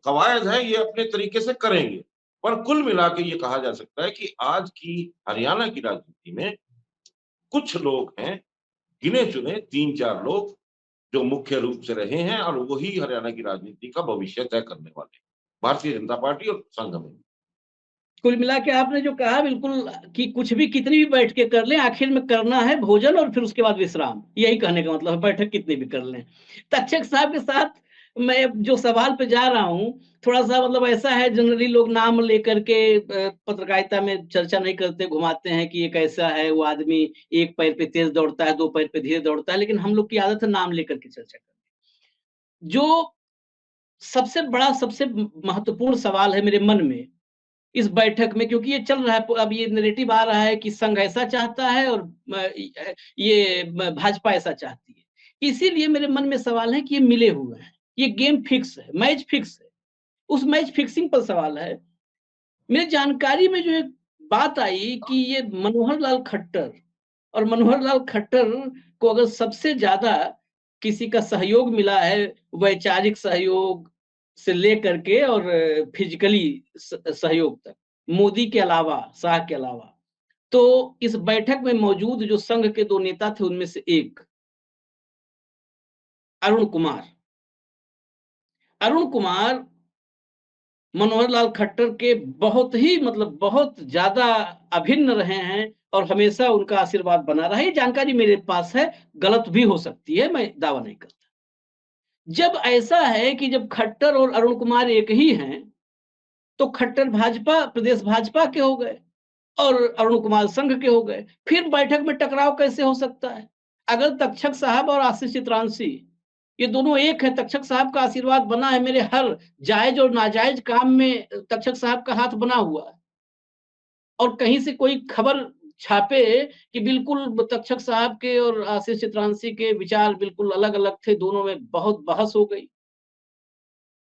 कवायद है, ये अपने तरीके से करेंगे। पर कुल मिला के ये कहा जा सकता है कि आज की हरियाणा की राजनीति में कुछ लोग हैं, गिने-चुने 3-4 लोग, जो मुख्य रूप से रहे हैं, और वही हरियाणा की राजनीति का भविष्य तय करने वाले हैं। भारतीय जनता पार्टी और संघ में।
कुल मिला के आपने जो कहा बिल्कुल कि कुछ भी कितनी भी बैठ के कर लें, आखिर में करना है भोजन और फिर उसके बाद विश्राम। यही कहने का मतलब है, बैठक कितनी भी कर लें। तक्षक साहब के साथ मैं जो सवाल पे जा रहा हूँ, थोड़ा-सा मतलब ऐसा है, जनरली लोग नाम लेकर के पत्रकारिता में चर्चा नहीं करते, घुमाते हैं कि एक ऐसा है, वो आदमी एक पैर पे तेज़ दौड़ता है, 2 पैर पे धीरे दौड़ता है, लेकिन हम लोग की आदत है नाम लेकर के चर्चा करनी। जो सबसे बड़ा, सबसे महत्वपूर्ण सवाल है मेरे मन में इस बैठक में, क्योंकि ये चल रहा है, अब ये नैरेटिव आ रहा है कि संघ ऐसा चाहता है और ये भाजपा ऐसा चाहती है। इसीलिए मेरे मन में सवाल है कि ये मिले हुए हैं, ये गेम फिक्स है, मैच फिक्स है। उस मैच फिक्सिंग पर सवाल है। मेरी जानकारी में जो एक बात आई कि ये मनोहर लाल खट्टर, और मनोहर लाल खट्टर को अगर सबसे ज़्यादा किसी का सहयोग मिला है, वैचारिक सहयोग से लेकर के और फिज़िकली सहयोग तक, मोदी के अलावा, शाह के अलावा, तो इस बैठक में मौजूद जो संघ के 2 नेता थे, उनमें से एक अरुण कुमार। अरुण कुमार मनोहर लाल खट्टर के बहुत ही, मतलब बहुत ज़्यादा अभिन्न रहे हैं और हमेशा उनका आशीर्वाद बना रहा है। ये जानकारी मेरे पास है, गलत भी हो सकती है, मैं दावा नहीं करता। जब ऐसा है कि जब खट्टर और अरुण कुमार एक ही हैं, तो खट्टर भाजपा, प्रदेश भाजपा के हो गए और अरुण कुमार संघ के हो गए। फिर बैठक में टकराव कैसे हो सकता है? अगर तक्षक साहब और आशीष चित्रांशी ये दोनों एक है, तक्षक साहब का आशीर्वाद बना है, मेरे हर जायज और नाजायज काम में तक्षक साहब का हाथ बना हुआ है, और कहीं से कोई खबर छापे कि बिल्कुल तक्षक साहब के और आशीष चित्रांशी के विचार बिल्कुल अलग-अलग थे, दोनों में बहुत बहस हो गई,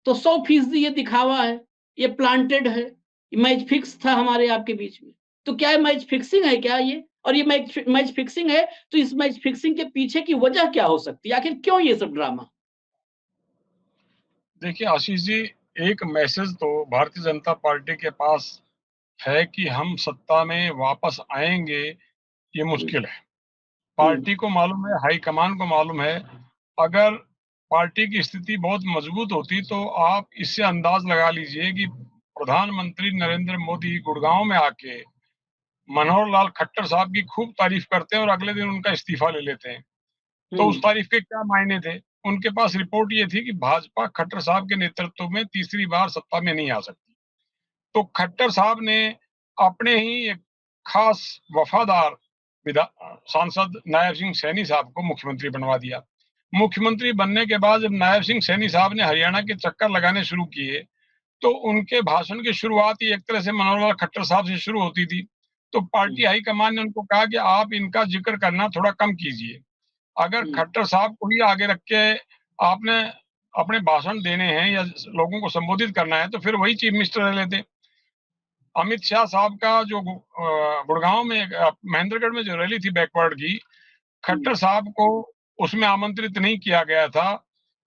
तो 100% ये दिखावा है, ये प्लांटेड है, मैच फिक्स था हमारे आपके बीच में। तो क्या ये मैच फिक्सिंग है क्या ये? और ये मैच फिक्सिंग है, तो इस मैच फिक्सिंग के पीछे की वजह क्या हो सकती है? आखिर क्यों ये सब ड्रामा?
देखिए आशीष जी, एक मैसेज तो भारतीय जनता पार्टी के पास है कि हम सत्ता में वापस आएंगे, ये मुश्किल है। पार्टी को मालूम है, हाईकमान को मालूम है, अगर पार्टी की स्थिति बहुत मजबूत होती तो आप इससे अंदाज लगा लीजिए कि प्रधानमंत्री नरेंद्र मोदी गुड़गांव में आके मनोहर लाल खट्टर साहब की खूब तारीफ करते हैं और अगले दिन उनका इस्तीफा ले लेते हैं। तो उस तारीफ के क्या मायने थे? उनके पास रिपोर्ट ये थी कि भाजपा खट्टर साहब के नेतृत्व में तीसरी बार सत्ता में नहीं आ सकती। तो खट्टर साहब ने अपने ही एक खास वफादार सांसद नायब सिंह सैनी साहब को मुख्यमंत्री बनवा दिया। मुख्यमंत्री बनने के बाद जब नायब सिंह सैनी साहब ने हरियाणा के चक्कर लगाने शुरू किए, तो उनके भाषण की शुरुआत ही एक तरह से मनोहर लाल खट्टर साहब से शुरू होती थी। तो पार्टी हाईकमान ने उनको कहा कि आप इनका जिक्र करना थोड़ा कम कीजिए। अगर खट्टर साहब को ही आगे रख के आपने अपने भाषण देने हैं या लोगों को संबोधित करना है, तो फिर वही चीफ मिनिस्टर रह लेते। अमित शाह साहब का जो गुड़गांव में महेंद्रगढ़ में जो रैली थी बैकवर्ड की, खट्टर साहब को उसमें आमंत्रित नहीं किया गया था।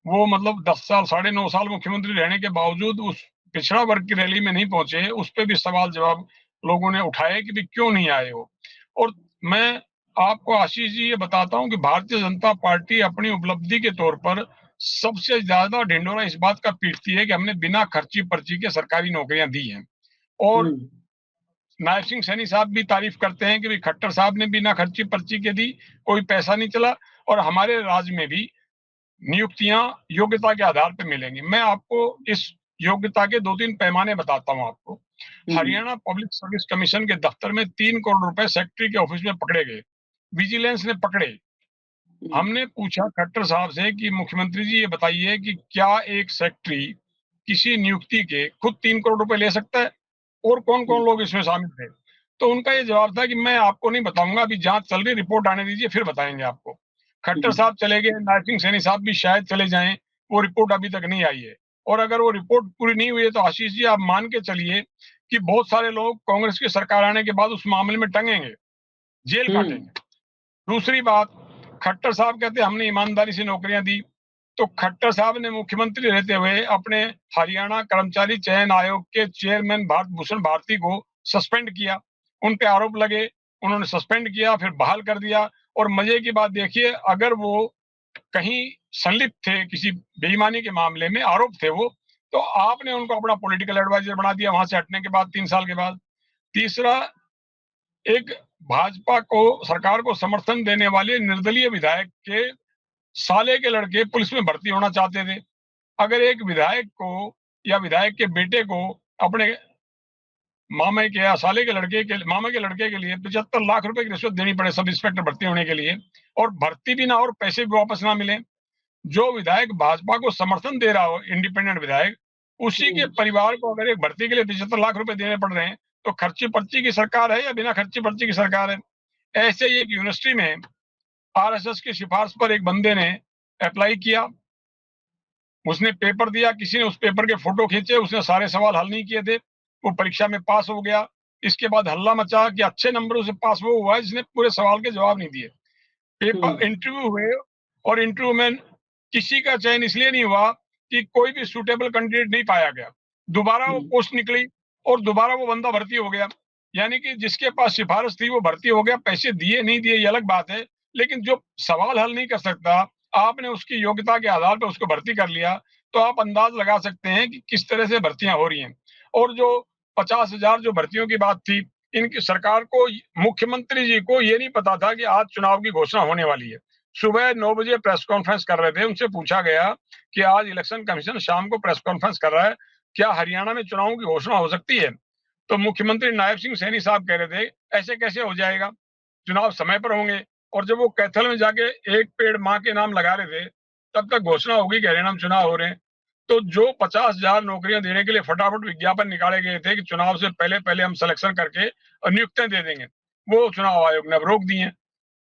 वो मतलब 10 साल 9.5 साल मुख्यमंत्री रहने के बावजूद उस पिछड़ा वर्ग की रैली में नहीं पहुंचे। उस पर भी सवाल जवाब लोगों ने उठाए कि भाई क्यों नहीं आए हो। और मैं आपको आशीष जी ये बताता हूं कि भारतीय जनता पार्टी अपनी उपलब्धि के तौर पर सबसे ज्यादा ढिंडोरा इस बात का पीटती है कि हमने बिना खर्ची पर्ची के सरकारी नौकरियां दी हैं। और नायब सिंह सैनी साहब भी तारीफ करते हैं कि भाई खट्टर साहब ने बिना खर्ची पर्ची के दी, कोई पैसा नहीं चला, और हमारे राज्य में भी नियुक्तियां योग्यता के आधार पर मिलेंगी। मैं आपको इस योग्यता के 2-3 पैमाने बताता हूं आपको। हरियाणा पब्लिक सर्विस कमीशन के दफ्तर में 3 करोड़ रुपए सेक्रेटरी के ऑफिस में पकड़े गए, विजिलेंस ने पकड़े। हमने पूछा खट्टर साहब से कि मुख्यमंत्री जी ये बताइए कि क्या एक सेक्रेटरी किसी नियुक्ति के खुद 3 करोड़ रुपए ले सकता है, और कौन कौन लोग इसमें शामिल थे? तो उनका ये जवाब था कि मैं आपको नहीं बताऊंगा, अभी जांच चल रही, रिपोर्ट आने दीजिए फिर बताएंगे आपको। खट्टर साहब चले गए, नायब सिंह सैनी साहब भी शायद चले जाएं, वो रिपोर्ट अभी तक नहीं आई है। और अगर वो रिपोर्ट पूरी नहीं हुई है तो आशीष जी आप मान के चलिए कि बहुत सारे लोग कांग्रेस की सरकार आने के बाद उस मामले में टंगेंगे, जेल काटेंगे। दूसरी बात, खट्टर साहब कहते हमने ईमानदारी से नौकरियां दी, तो खट्टर साहब ने मुख्यमंत्री रहते हुए अपने हरियाणा कर्मचारी चयन आयोग के चेयरमैन भारत भूषण भारती को सस्पेंड किया। उन पे आरोप लगे, उन्होंने सस्पेंड किया, फिर बहाल कर दिया। और मजे की बात देखिए, अगर वो कहीं संलिप्त थे किसी बेईमानी के मामले में, आरोप थे वो, तो आपने उनको अपना पॉलिटिकल एडवाइजर बना दिया वहां से हटने के बाद 3 साल के बाद। तीसरा, एक भाजपा को सरकार को समर्थन देने वाले निर्दलीय विधायक के साले के लड़के पुलिस में भर्ती होना चाहते थे। अगर एक विधायक को या विधायक के बेटे को अपने मामा के या साले के लड़के के मामा के लड़के के लिए 75 लाख रुपए की रिश्वत देनी पड़े सब इंस्पेक्टर भर्ती होने के लिए, और भर्ती भी ना और पैसे भी वापस ना मिले, जो विधायक भाजपा को समर्थन दे रहा हो, इंडिपेंडेंट विधायक, उसी के परिवार को अगर एक भर्ती के लिए 75 लाख रुपए देने पड़ रहे हैं, तो खर्ची पर्ची की सरकार है या बिना खर्ची पर्ची की सरकार है? ऐसे ही एक यूनिवर्सिटी में आरएसएस की सिफारिश पर एक बंदे ने अप्लाई किया, उसने पेपर दिया, किसी ने उस पेपर के फोटो खींचे, उसने सारे सवाल हल नहीं किए थे, वो परीक्षा में पास हो गया। इसके बाद हल्ला मचा कि अच्छे नंबरों से पास वो हुआ है जिसने पूरे सवाल के जवाब नहीं दिए। पेपर इंटरव्यू हुए, और इंटरव्यू में किसी का चयन इसलिए नहीं हुआ कि कोई भी सूटेबल कैंडिडेट नहीं पाया गया। दोबारा वो पोस्ट निकली और दोबारा वो बंदा भर्ती हो गया। यानी कि जिसके पास सिफारिश थी वो भर्ती हो गया, पैसे दिए नहीं दिए ये अलग बात है, लेकिन जो सवाल हल नहीं कर सकता, आपने उसकी योग्यता के आधार पर उसको भर्ती कर लिया, तो आप अंदाज लगा सकते हैं कि किस तरह से भर्तियां हो रही हैं। और जो 50,000 जो भर्तियों की बात थी, इनकी सरकार को, मुख्यमंत्री जी को ये नहीं पता था कि आज चुनाव की घोषणा होने वाली है। सुबह 9 बजे प्रेस कॉन्फ्रेंस कर रहे थे, उनसे पूछा गया कि आज इलेक्शन कमीशन शाम को प्रेस कॉन्फ्रेंस कर रहा है, क्या हरियाणा में चुनावों की घोषणा हो सकती है? तो मुख्यमंत्री नायब सिंह सैनी साहब कह रहे थे ऐसे कैसे हो जाएगा, चुनाव समय पर होंगे। और जब वो कैथल में जाके एक पेड़ माँ के नाम लगा रहे थे, तब तक घोषणा होगी कि हरियाणा में चुनाव हो रहे हैं। तो जो 50,000 नौकरियां देने के लिए फटाफट विज्ञापन निकाले गए थे कि चुनाव से पहले पहले हम सिलेक्शन करके नियुक्तियां दे देंगे, वो चुनाव आयोग ने अब रोक दी है।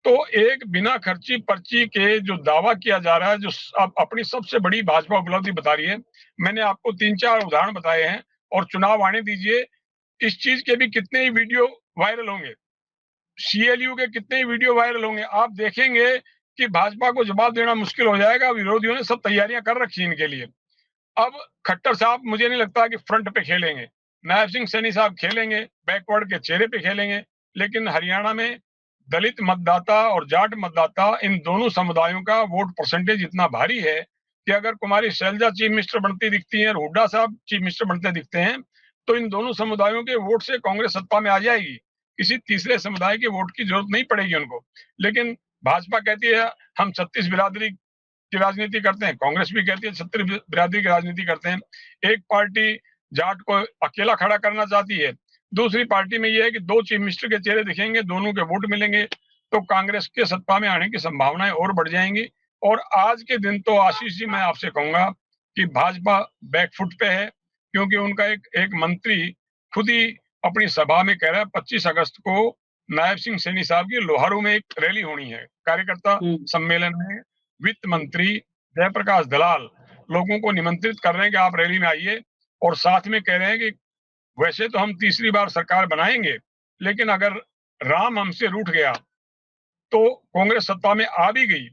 तो एक बिना खर्ची पर्ची के जो दावा किया जा रहा है, जो अपनी सबसे बड़ी भाजपा उपलब्धि बता रही है, मैंने आपको 3-4 उदाहरण बताए हैं, और चुनाव आने दीजिए, इस चीज के भी कितने ही वीडियो वायरल होंगे, सीएलयू के कितने ही वीडियो वायरल होंगे। आप देखेंगे कि भाजपा को जवाब देना मुश्किल हो जाएगा। विरोधियों ने सब तैयारियां कर रखी इनके लिए। अब खट्टर साहब मुझे नहीं लगता कि फ्रंट पे खेलेंगे, नायब सिंह सैनी साहब खेलेंगे, बैकवर्ड के चेहरे पे खेलेंगे, लेकिन हरियाणा में दलित मतदाता और जाट मतदाता, इन दोनों समुदायों का वोट परसेंटेज इतना भारी है कि अगर कुमारी शैलजा चीफ मिनिस्टर बनती दिखती है और हुड्डा साहब चीफ मिनिस्टर बनते दिखते हैं, तो इन दोनों समुदायों के वोट से कांग्रेस सत्ता में आ जाएगी। किसी तीसरे समुदाय के वोट की जरूरत नहीं पड़ेगी उनको। लेकिन भाजपा कहती है हम 36 बिरादरी की राजनीति करते हैं, कांग्रेस भी कहती है 36 बिरादरी की राजनीति करते हैं। एक पार्टी जाट को अकेला खड़ा करना चाहती है। दूसरी पार्टी में यह है कि 2 चीफ मिनिस्टर के चेहरे दिखेंगे, दोनों के वोट मिलेंगे तो कांग्रेस के सत्ता में आने की संभावनाएं और बढ़ जाएंगी। और आज के दिन तो आशीष जी मैं आपसे कहूंगा कि भाजपा बैकफुट पे है, क्योंकि उनका एक मंत्री खुद ही अपनी सभा में कह रहा है 25 अगस्त को नायब सिंह सैनी साहब की लोहारू में एक रैली होनी है। कार्यकर्ता सम्मेलन में वित्त मंत्री जयप्रकाश दलाल लोगों को निमंत्रित कर रहे हैं कि आप रैली में आइए, और साथ में कह रहे हैं कि वैसे तो हम तीसरी बार सरकार बनाएंगे, लेकिन अगर राम हमसे रूठ गया तो कांग्रेस सत्ता में आ भी गई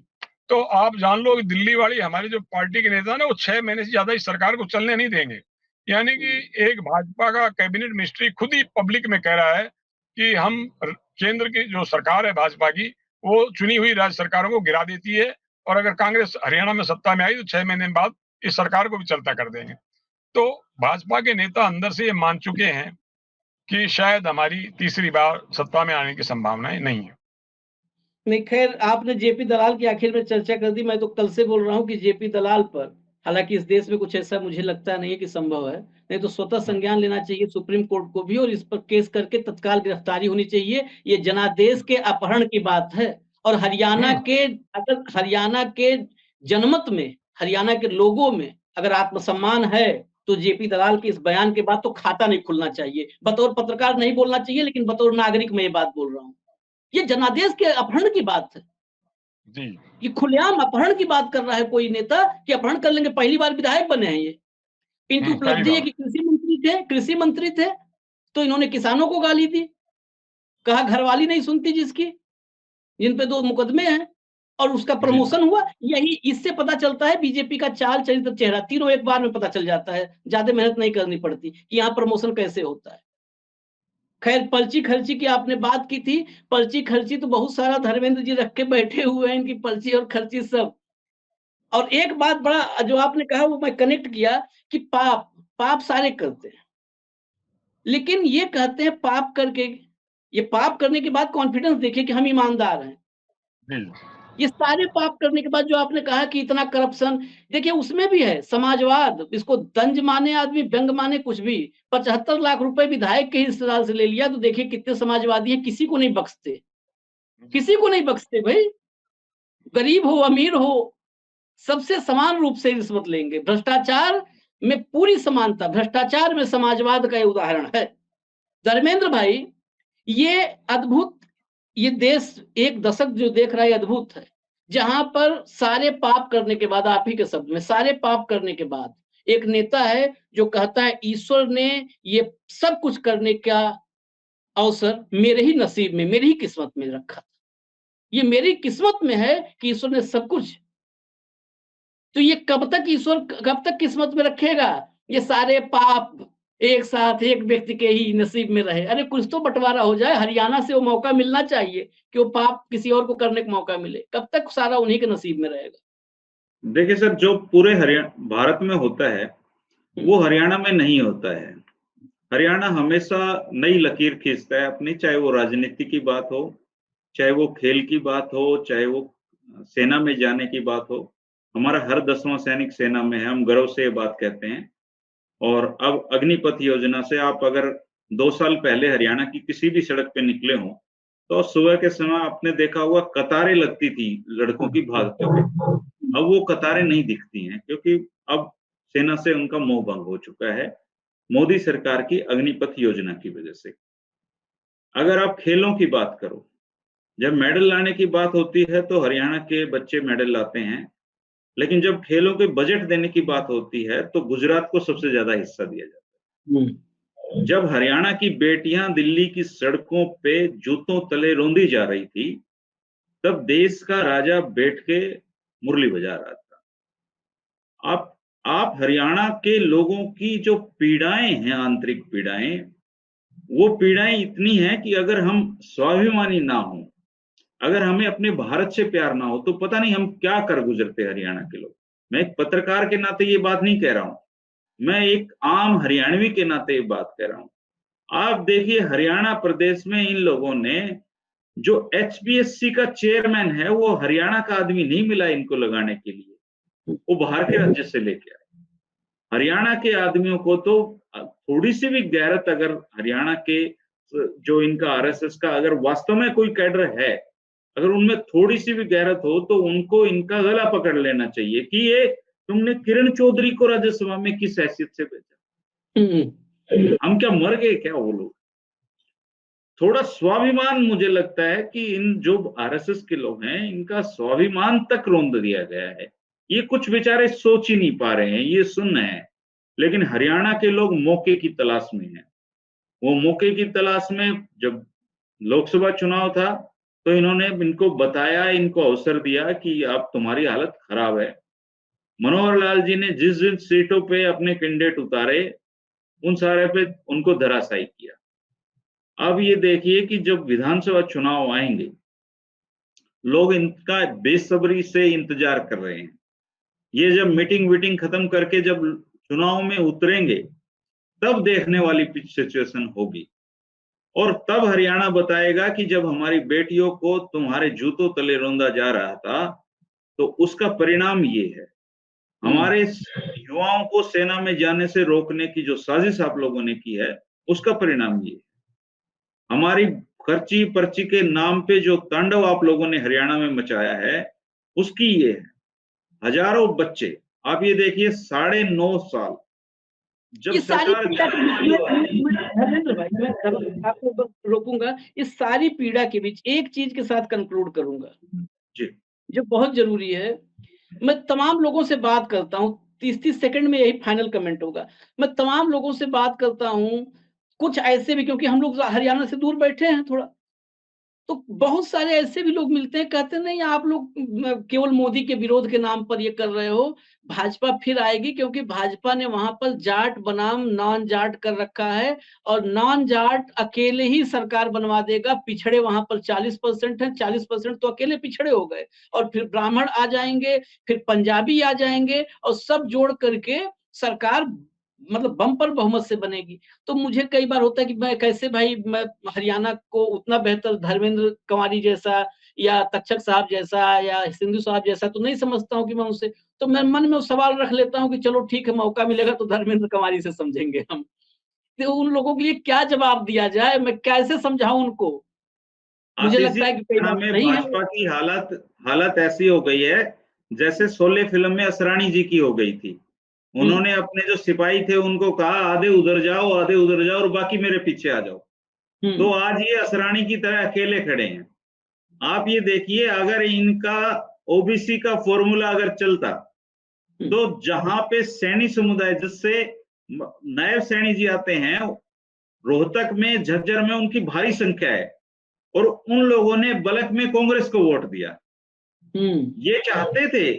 तो आप जान लो कि दिल्ली वाली हमारी जो पार्टी के नेता ना वो 6 महीने से ज्यादा इस सरकार को चलने नहीं देंगे। यानी कि एक भाजपा का कैबिनेट मिनिस्ट्री खुद ही पब्लिक में कह रहा है कि हम केंद्र की जो सरकार है भाजपा की वो चुनी हुई राज्य सरकारों को गिरा देती है, और अगर कांग्रेस हरियाणा में सत्ता में आई तो 6 महीने बाद इस सरकार को भी चलता कर देंगे। तो भाजपा के नेता अंदर से ये मान चुके हैं कि शायद हमारी तीसरी बार सत्ता में आने की संभावनाएं नहीं है।
नहीं, खैर आपने जेपी दलाल की आखिर में चर्चा कर दी। मैं तो कल से बोल रहा हूँ कि जेपी दलाल पर, हालांकि इस देश में कुछ ऐसा मुझे लगता नहीं है कि संभव है, नहीं तो स्वतः संज्ञान लेना चाहिए सुप्रीम कोर्ट को भी और इस पर केस करके तत्काल गिरफ्तारी होनी चाहिए। ये जनादेश के अपहरण की बात है। और हरियाणा के, अगर हरियाणा के जनमत में, हरियाणा के लोगों में अगर आत्मसम्मान है तो जेपी दलाल के इस बयान के बाद तो खाता नहीं खुलना चाहिए। बतौर पत्रकार नहीं बोलना चाहिए, लेकिन बतौर नागरिक मैं ये बात बोल रहा हूँ। ये जनादेश के अपहरण की बात है
जी।
ये खुलेआम अपहरण की बात कर रहा है कोई नेता कि अपहरण कर लेंगे। पहली बार विधायक बने हैं ये, इनकी उपलब्धि है कि कृषि मंत्री थे तो इन्होंने किसानों को गाली दी, कहा घरवाली नहीं सुनती जिसकी, जिन पे 2 मुकदमे हैं, और उसका प्रमोशन हुआ। यही इससे पता चलता है बीजेपी का चाल चरित्र चेहरा तीनों एक बार में पता चल जाता है। ज्यादा मेहनत नहीं करनी पड़ती कि यहाँ प्रमोशन कैसे होता है। खैर पर्ची खर्ची की आपने बात की थी, पर्ची खर्ची तो बहुत सारा धर्मेंद्र जी रख के बैठे हुए हैं, इनकी पर्ची और खर्ची सब। और एक बात बड़ा जो आपने कहा वो मैं कनेक्ट किया कि पाप सारे करते हैं, लेकिन ये कहते हैं पाप करके, ये पाप करने के बाद कॉन्फिडेंस देखिए कि हम ईमानदार हैं। ये सारे पाप करने के बाद जो आपने कहा कि इतना करप्शन, देखिए उसमें भी है समाजवाद। इसको दंज माने आदमी, व्यंग माने कुछ भी। 75 लाख रुपए विधायक के हिस्सेदार से ले लिया तो देखिए कितने समाजवादी हैं, किसी को नहीं बख्शते, किसी को नहीं बख्शते भाई। गरीब हो अमीर हो सबसे समान रूप से रिश्वत लेंगे। भ्रष्टाचार में पूरी समानता, भ्रष्टाचार में समाजवाद का उदाहरण है। धर्मेंद्र भाई ये अद्भुत, ये देश एक दशक जो देख रहा है अद्भुत है, जहां पर सारे पाप करने के बाद, आप ही के शब्द में, सारे पाप करने के बाद एक नेता है जो कहता है ईश्वर ने ये सब कुछ करने का अवसर मेरे ही नसीब में, मेरी ही किस्मत में रखा था। ये मेरी किस्मत में है कि ईश्वर ने सब कुछ। तो ये कब तक ईश्वर कब तक किस्मत में रखेगा? ये सारे पाप एक साथ एक व्यक्ति के ही नसीब में रहे। अरे कुछ तो बंटवारा हो जाए। हरियाणा से वो मौका मिलना चाहिए कि वो पाप किसी और को करने का मौका मिले। कब तक सारा उन्हीं के नसीब में रहेगा?
देखिए सर, जो पूरे भारत में होता है वो हरियाणा में नहीं होता है। हरियाणा हमेशा नई लकीर खींचता है अपनी, चाहे वो राजनीति की बात हो, चाहे वो खेल की बात हो, चाहे वो सेना में जाने की बात हो। हमारा हर 10वां सैनिक सेना में है, हम गर्व से ये बात कहते हैं। और अब अग्निपथ योजना से आप अगर 2 साल पहले हरियाणा की किसी भी सड़क पे निकले हो तो सुबह के समय आपने देखा हुआ कतारें लगती थी लड़कों की भागते हुए। अब वो कतारें नहीं दिखती हैं, क्योंकि अब सेना से उनका मोह भंग हो चुका है मोदी सरकार की अग्निपथ योजना की वजह से। अगर आप खेलों की बात करो, जब मेडल लाने की बात होती है तो हरियाणा के बच्चे मेडल लाते हैं, लेकिन जब खेलों के बजट देने की बात होती है तो गुजरात को सबसे ज्यादा हिस्सा दिया जाता है। जब हरियाणा की बेटियां दिल्ली की सड़कों पे जूतों तले रोंदी जा रही थी, तब देश का राजा बैठ के मुरली बजा रहा था। आप हरियाणा के लोगों की जो पीड़ाएं हैं, आंतरिक पीड़ाएं, वो पीड़ाएं इतनी हैं कि अगर हम स्वाभिमानी ना हो, अगर हमें अपने भारत से प्यार ना हो, तो पता नहीं हम क्या कर गुजरते हरियाणा के लोग। मैं एक पत्रकार के नाते ये बात नहीं कह रहा हूं, मैं एक आम हरियाणवी के नाते ये बात कह रहा हूं। आप देखिए हरियाणा प्रदेश में इन लोगों ने, जो HPSC का चेयरमैन है वो हरियाणा का आदमी नहीं मिला इनको लगाने के लिए, वो बाहर के राज्य से लेके आए। हरियाणा के आदमियों को तो थोड़ी सी भी गैरत अगर हरियाणा के जो इनका आरएसएस का अगर वास्तव में कोई कैडर है, अगर उनमें थोड़ी सी भी गैरत हो तो उनको इनका गला पकड़ लेना चाहिए कि ये तुमने किरण चौधरी को राज्यसभा में किस हैसियत से भेजा? हम क्या मर गए क्या वो लोग? थोड़ा स्वाभिमान, मुझे लगता है कि इन जो आरएसएस के लोग हैं इनका स्वाभिमान तक रौंद दिया गया है। ये कुछ बेचारे सोच ही नहीं पा रहे हैं, ये सुन रहे हैं, लेकिन हरियाणा के लोग मौके की तलाश में हैं। वो मौके की तलाश में, जब लोकसभा चुनाव था तो इन्होंने इनको बताया, इनको अवसर दिया कि अब तुम्हारी हालत खराब है। मनोहर लाल जी ने जिस जिन सीटों पे अपने कैंडिडेट उतारे उन सारे पे उनको धराशायी किया। अब ये देखिए कि जब विधानसभा चुनाव आएंगे, लोग इनका बेसब्री से इंतजार कर रहे हैं। ये जब मीटिंग खत्म करके जब चुनाव में उतरेंगे तब देखने वाली सिचुएशन होगी, और तब हरियाणा बताएगा कि जब हमारी बेटियों को तुम्हारे जूतों तले रौंदा जा रहा था तो उसका परिणाम ये है। हमारे युवाओं को सेना में जाने से रोकने की जो साजिश आप लोगों ने की है उसका परिणाम ये है। हमारी खर्ची पर्ची के नाम पे जो तांडव आप लोगों ने हरियाणा में मचाया है उसकी ये है। हजारों बच्चे, आप ये देखिए 9.5 साल जब
ये सारी
सरकार
पीड़ा धर्मेंद्र भाई, मैं आपको बस रोकूंगा। इस सारी पीड़ा के बीच एक चीज के साथ कंक्लूड करूंगा
जी,
जो बहुत जरूरी है। मैं तमाम लोगों से बात करता हूँ, 30-30 सेकंड में यही फाइनल कमेंट होगा। मैं तमाम लोगों से बात करता हूँ, कुछ ऐसे भी, क्योंकि हम लोग हरियाणा से दूर बैठे हैं थोड़ा, तो बहुत सारे ऐसे भी लोग मिलते हैं, कहते नहीं आप लोग केवल मोदी के विरोध के नाम पर ये कर रहे हो, भाजपा फिर आएगी, क्योंकि भाजपा ने वहां पर जाट बनाम नॉन जाट कर रखा है और नॉन जाट अकेले ही सरकार बनवा देगा। पिछड़े वहां पर 40% है, 40% तो अकेले पिछड़े हो गए, और फिर ब्राह्मण आ जाएंगे, फिर पंजाबी आ जाएंगे, और सब जोड़ करके सरकार मतलब बम्पर बहुमत से बनेगी। तो मुझे कई बार होता है कि मैं कैसे भाई, मैं हरियाणा को उतना बेहतर धर्मेंद्र कंवारी जैसा या तक्षक साहब जैसा या सिंधु साहब जैसा तो नहीं समझता हूँ कि मैं उनसे, तो मैं मन में वो सवाल रख लेता हूँ कि चलो ठीक है, मौका मिलेगा तो धर्मेंद्र कंवारी से समझेंगे हम। तो उन लोगों के लिए क्या जवाब दिया जाए, मैं कैसे समझाऊं उनको? मुझे
आशीष जी,
लगता है कि कई बार
में
सही है।
भाजपा की हालत ऐसी हो गई है जैसे शोले फिल्म में असरानी जी की हो गई थी। उन्होंने अपने जो सिपाही थे उनको कहा आधे उधर जाओ और बाकी मेरे पीछे आ जाओ। तो आज ये असरानी की तरह अकेले खड़े हैं। आप ये देखिए, अगर इनका ओबीसी का फॉर्मूला अगर चलता तो जहां पे सैनी समुदाय, जिससे नायब सैनी जी आते हैं, रोहतक में झज्जर में उनकी भारी संख्या है, और उन लोगों ने बल्क में कांग्रेस को वोट दिया। ये चाहते थे,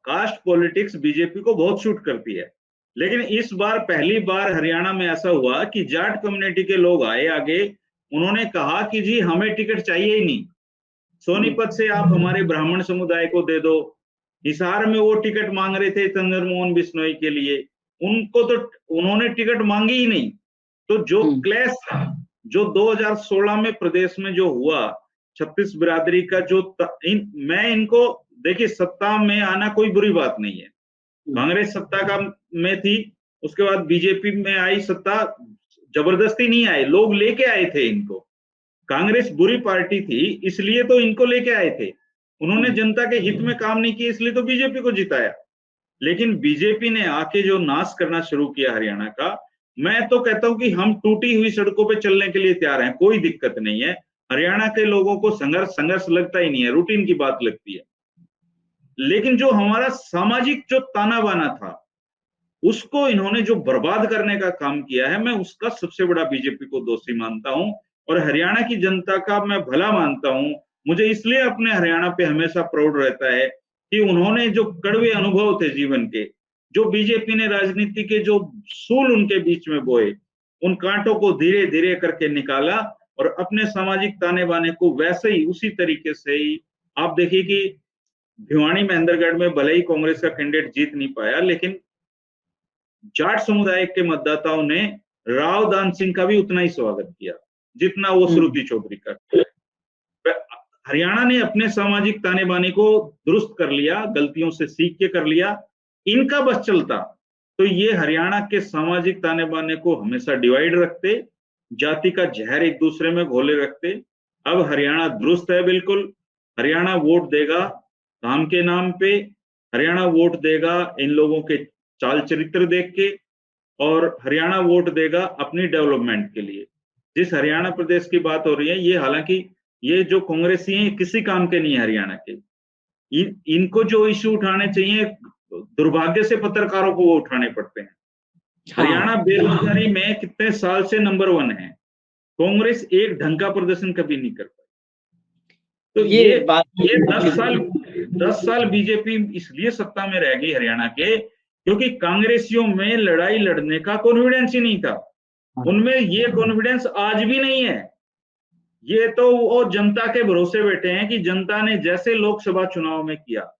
कास्ट पॉलिटिक्स बीजेपी को बहुत शूट करती है, लेकिन इस बार पहली बार हरियाणा में ऐसा हुआ कि जाट कम्युनिटी के लोग आए आगे, उन्होंने कहा कि जी हमें टिकट चाहिए ही नहीं, सोनीपत से आप हमारे ब्राह्मण समुदाय को दे दो। हिसार में वो टिकट मांग रहे थे चंद्रमोहन बिश्नोई के लिए, उनको तो उन्होंने टिकट मांगी ही नहीं। तो जो क्लैश था, जो 2016 में प्रदेश में जो हुआ, 36 बिरादरी का जो मैं इनको देखिए, सत्ता में आना कोई बुरी बात नहीं है। कांग्रेस सत्ता का में थी, उसके बाद बीजेपी में आई सत्ता, जबरदस्ती नहीं आए, लोग लेके आए थे इनको। कांग्रेस बुरी पार्टी थी इसलिए तो इनको लेके आए थे, उन्होंने जनता के हित में काम नहीं किया इसलिए तो बीजेपी को जिताया। लेकिन बीजेपी ने आके जो नाश करना शुरू किया हरियाणा का, मैं तो कहता हूं कि हम टूटी हुई सड़कों पे चलने के लिए तैयार हैं, कोई दिक्कत नहीं है। हरियाणा के लोगों को संघर्ष लगता ही नहीं है, रूटीन की बात लगती है। लेकिन जो हमारा सामाजिक जो ताना बाना था, उसको इन्होंने जो बर्बाद करने का काम किया है, मैं उसका सबसे बड़ा बीजेपी को दोषी मानता हूं, और हरियाणा की जनता का मैं भला मानता हूं। मुझे इसलिए अपने हरियाणा पे हमेशा प्राउड रहता है कि उन्होंने जो कड़वे अनुभव थे जीवन के, जो बीजेपी ने राजनीति के जो सूल उनके बीच में बोए, उन कांटों को धीरे धीरे करके निकाला, और अपने सामाजिक ताने बाने को वैसे ही उसी तरीके से ही, आप देखिए कि भिवानी महेंद्रगढ़ में भले ही कांग्रेस का कैंडिडेट जीत नहीं पाया, लेकिन जाट समुदाय के मतदाताओं ने राव दान सिंह का भी उतना ही स्वागत किया जितना वो श्रुति चौधरी का। हरियाणा ने अपने सामाजिक ताने बाने को दुरुस्त कर लिया, गलतियों से सीख के कर लिया। इनका बस चलता तो ये हरियाणा के सामाजिक ताने बाने को हमेशा डिवाइड रखते, जाति का जहर एक दूसरे में घोले रखते। अब हरियाणा दुरुस्त है बिल्कुल। हरियाणा वोट देगा काम के नाम पे, हरियाणा वोट देगा इन लोगों के चाल चरित्र देख के, और हरियाणा वोट देगा अपनी डेवलपमेंट के लिए। जिस हरियाणा प्रदेश की बात हो रही है, ये हालांकि ये जो कांग्रेसी हैं किसी काम के नहीं है हरियाणा के। इनको जो इश्यू उठाने चाहिए, दुर्भाग्य से पत्रकारों को वो उठाने पड़ते हैं। हरियाणा बेरोजगारी में कितने साल से नंबर 1 है, कांग्रेस एक ढंग का प्रदर्शन कभी नहीं कर पाई। तो ये 10 साल बीजेपी इसलिए सत्ता में रह गई हरियाणा के, क्योंकि कांग्रेसियों में लड़ाई लड़ने का कॉन्फिडेंस ही नहीं था। उनमें ये कॉन्फिडेंस आज भी नहीं है। ये तो वो जनता के भरोसे बैठे हैं कि जनता ने जैसे लोकसभा चुनाव में किया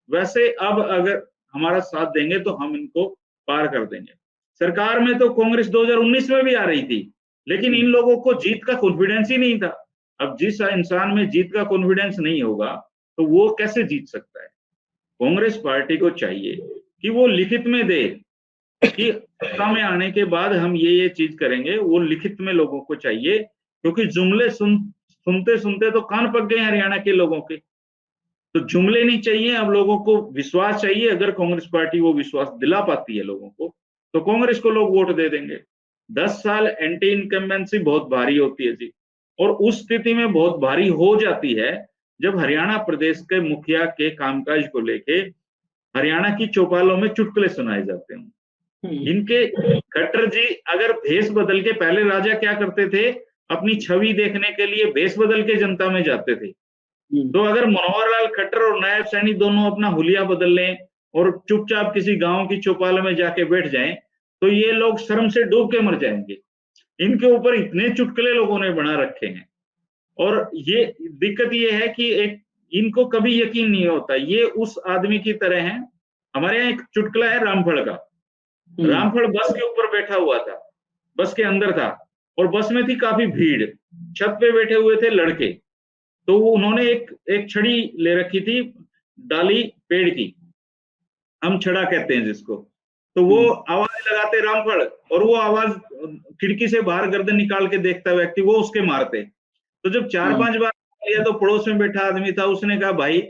वैसे अब अगर हमारा साथ देंगे तो हम इनको पार कर देंगे। सरकार में तो कांग्रेस 2019 में भी आ रही थी, लेकिन इन लोगों को जीत का कॉन्फिडेंस ही नहीं था। अब जिस इंसान में जीत का कॉन्फिडेंस नहीं होगा तो वो कैसे जीत सकता है। कांग्रेस पार्टी को चाहिए कि वो लिखित में दे कि सत्ता में आने के बाद हम ये चीज करेंगे, वो लिखित में लोगों को चाहिए, क्योंकि जुमले सुनते सुनते तो कान पक गए हरियाणा के लोगों के। तो जुमले नहीं चाहिए, अब लोगों को विश्वास चाहिए। अगर कांग्रेस पार्टी वो विश्वास दिला पाती है लोगों को तो कांग्रेस को लोग वोट दे देंगे। 10 साल एंटी इनकम्बेंसी बहुत भारी होती है जी, और उस स्थिति में बहुत भारी हो जाती है जब हरियाणा प्रदेश के मुखिया के कामकाज को लेके हरियाणा की चौपालों में चुटकुले सुनाए जाते हैं। इनके खट्टर जी अगर भेष बदल के, पहले राजा क्या करते थे, अपनी छवि देखने के लिए भेष बदल के जनता में जाते थे। तो अगर मनोहर लाल खट्टर और नायब सैनी दोनों अपना हुलिया बदल लें और चुपचाप किसी गांव की चौपाल में जाके बैठ जाएं तो ये लोग शर्म से डूब के मर जाएंगे। इनके ऊपर इतने चुटकुले लोगों ने बना रखे हैं, और ये दिक्कत ये है कि एक इनको कभी यकीन नहीं होता। ये उस आदमी की तरह है। हमारे यहाँ एक चुटकुला है रामफल का। रामफल बस के ऊपर बैठा हुआ था, बस के अंदर था, और बस में थी काफी भीड़। छत पे बैठे हुए थे लड़के, तो उन्होंने एक छड़ी ले रखी थी, डाली पेड़ की, हम छड़ा कहते हैं जिसको। तो वो आवाज लगाते रामफल, और वो आवाज खिड़की से बाहर गर्दन निकाल के देखता व्यक्ति वो उसके मारते। तो जब 4-5 बार लिया तो पड़ोस में बैठा आदमी था, उसने कहा भाई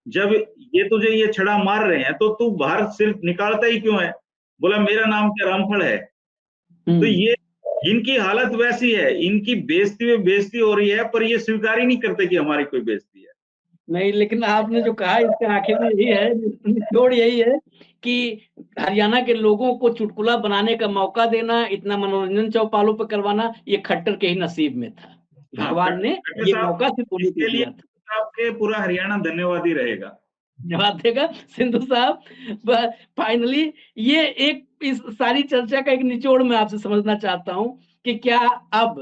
जब ये तुझे ये छड़ा मार रहे हैं तो तू बाहर सिर्फ निकालता ही क्यों है? बोला मेरा नाम क्या रामफल है। तो ये इनकी हालत वैसी है, इनकी बेइज्जती में बेइज्जती हो रही है, पर ये स्वीकार ही नहीं करते कि हमारी कोई बेइज्जती है।
नहीं, लेकिन आपने जो कहा इसके आखिर में यही है, निचोड़ यही है कि हरियाणा के लोगों को चुटकुला बनाने का मौका देना, इतना मनोरंजन चौपालों पर करवाना, ये खट्टर के ही नसीब में था। भगवान ने ये मौका सिर्फ उन्हीं को दिया था।
आपके पूरा हरियाणा धन्यवादी रहेगा।
धन्यवाद देगा सिंधु साहब। फाइनली ये एक इस सारी चर्चा का एक निचोड़ मैं आपसे समझना चाहता हूँ कि क्या अब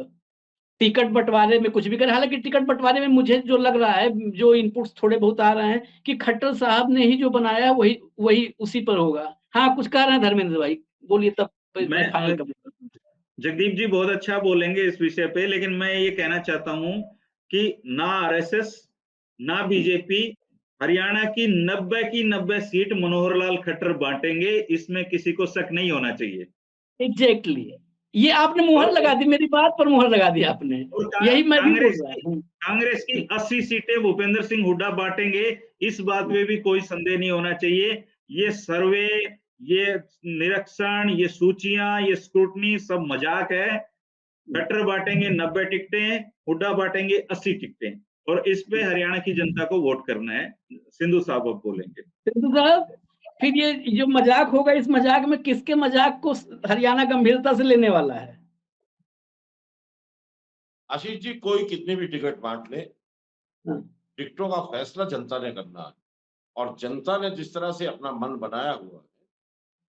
टिकट बंटवारे में कुछ भी करें। हालांकि टिकट बंटवारे में मुझे जो लग रहा है, जो इनपुट्स थोड़े बहुत आ रहे हैं कि खट्टर साहब ने ही जो बनाया वही उसी पर होगा। हाँ, कुछ कह रहे हैं धर्मेंद्र भाई, बोलिए तब मैं फाइनल करूंगा।
जगदीप जी बहुत अच्छा बोलेंगे इस विषय पे, लेकिन मैं ये कहना चाहता हूँ कि ना आरएसएस ना बीजेपी हरियाणा की 90 की 90 सीट मनोहर लाल खट्टर बांटेंगे, इसमें किसी को शक नहीं होना चाहिए।
एग्जैक्टली, ये आपने मुहर लगा दी, मेरी बात पर मुहर लगा दी आपने। यही मैं भी बोल रहा हूं।
कांग्रेस की 80 सीटें भूपेंद्र सिंह हुड्डा बांटेंगे, इस बात में भी कोई संदेह नहीं होना चाहिए। ये सर्वे, ये निरीक्षण, ये सूचियां, ये स्क्रूटनी सब मजाक है। खट्टर बांटेंगे 90 टिकटें, हुड्डा बांटेंगे 80 टिकटें, और इस पे हरियाणा की जनता को वोट करना है। सिंधु साहब अब बोलेंगे।
सिंधु साहब, फिर ये जो मजाक होगा, इस मजाक में किसके मजाक को हरियाणा गंभीरता से लेने वाला है?
आशीष जी, कोई कितनी भी टिकट बांट ले, टिकटों का फैसला जनता ने करना है, और जनता ने जिस तरह से अपना मन बनाया हुआ है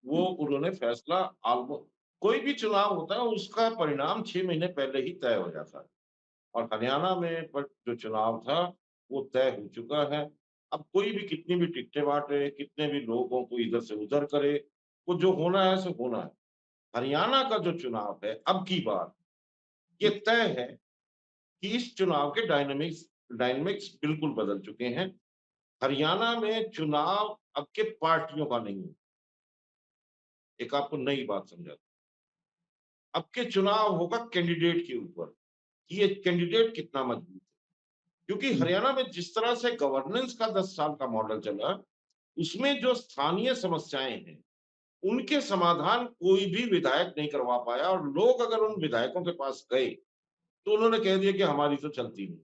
वो उन्होंने फैसला ऑलमोस्ट, कोई भी चुनाव होता है उसका परिणाम 6 महीने पहले ही तय हो जाता है, और हरियाणा में जो चुनाव था वो तय हो चुका है। अब कोई भी कितनी भी टिकटें बांटे, कितने भी लोगों को इधर से उधर करे, वो जो होना है सो होना है। हरियाणा का जो चुनाव है अब की बार, ये तय है कि इस चुनाव के डायनेमिक्स बिल्कुल बदल चुके हैं। हरियाणा में चुनाव अब के पार्टियों का नहीं है, एक आपको नई बात समझाता हूं। अब के चुनाव होगा कैंडिडेट के ऊपर, कि ये कैंडिडेट कितना मजबूत है, क्योंकि हरियाणा में जिस तरह से गवर्नेंस का 10 साल का मॉडल चला, उसमें जो स्थानीय समस्याएं हैं उनके समाधान कोई भी विधायक नहीं करवा पाया, और लोग अगर उन विधायकों के पास गए तो उन्होंने कह दिया कि हमारी तो चलती नहीं।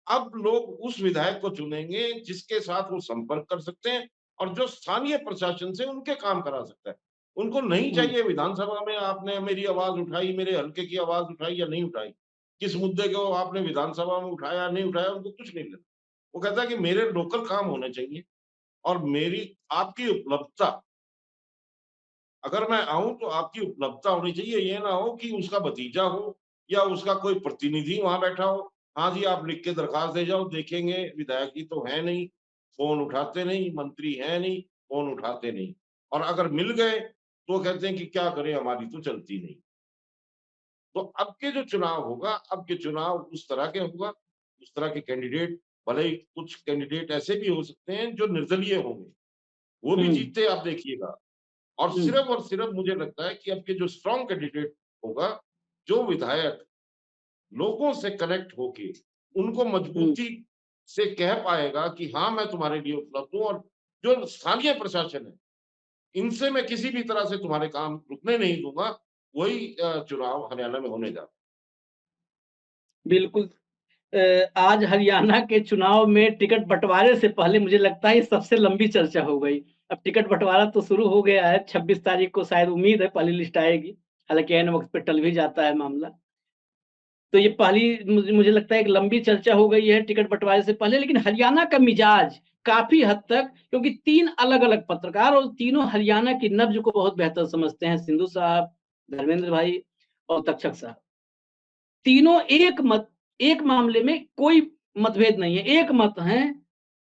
अब लोग उस विधायक को चुनेंगे जिसके साथ वो संपर्क कर सकते हैं और जो स्थानीय प्रशासन से उनके काम करा सकता है। उनको नहीं चाहिए विधानसभा में आपने मेरी आवाज उठाई, मेरे हल्के की आवाज उठाई या नहीं उठाई, किस मुद्दे को आपने विधानसभा में उठाया नहीं उठाया, उनको कुछ नहीं लेना। वो कहता है कि मेरे लोकल काम होने चाहिए और मेरी आपकी उपलब्धता, अगर मैं आऊं तो आपकी उपलब्धता होनी चाहिए। ये ना हो कि उसका भतीजा हो या उसका कोई प्रतिनिधि वहां बैठा हो, हाँ जी आप लिख के दरखास्त दे जाओ, देखेंगे, विधायक ही तो है नहीं, फोन उठाते नहीं, मंत्री है नहीं, फोन उठाते नहीं, और अगर मिल गए तो कहते हैं कि क्या करें हमारी तो चलती नहीं। तो अब के जो चुनाव होगा, अब के चुनाव उस तरह के होगा, उस तरह के कैंडिडेट, भले ही कुछ कैंडिडेट ऐसे भी हो सकते हैं जो निर्दलीय होंगे, वो भी जीतते आप देखिएगा। और सिर्फ मुझे लगता है कि अब के जो स्ट्रॉन्ग कैंडिडेट होगा, जो विधायक लोगों से कनेक्ट होके उनको मजबूती से कह पाएगा कि हाँ मैं तुम्हारे लिए उपलब्ध हूँ, और जो स्थानीय प्रशासन है इनसे मैं किसी भी तरह से तुम्हारे काम रुकने नहीं दूंगा, वही चुनाव हरियाणा में होने जा रहा है।
बिल्कुल। आज हरियाणा के चुनाव में टिकट बँटवारे से पहले मुझे लगता है ये सबसे लंबी चर्चा हो गई। अब टिकट बँटवारा तो शुरू हो गया है, 26 तारीख को शायद उम्मीद है पहली लिस्ट आएगी। हालाँकि ऐन वक़्त पे टल भी जाता है मामला। तो ये पहली मुझे लगता है एक लंबी चर्चा हो गई है टिकट बँटवारे से पहले, लेकिन हरियाणा का मिजाज काफ़ी हद तक, क्योंकि 3 अलग-अलग पत्रकार और तीनों हरियाणा की नब्ज़ को बहुत बेहतर समझते हैं, सिंधु साहब, धर्मेंद्र भाई और तक्षक साहब। तीनों एक मामले में कोई मतभेद नहीं है। एक मत है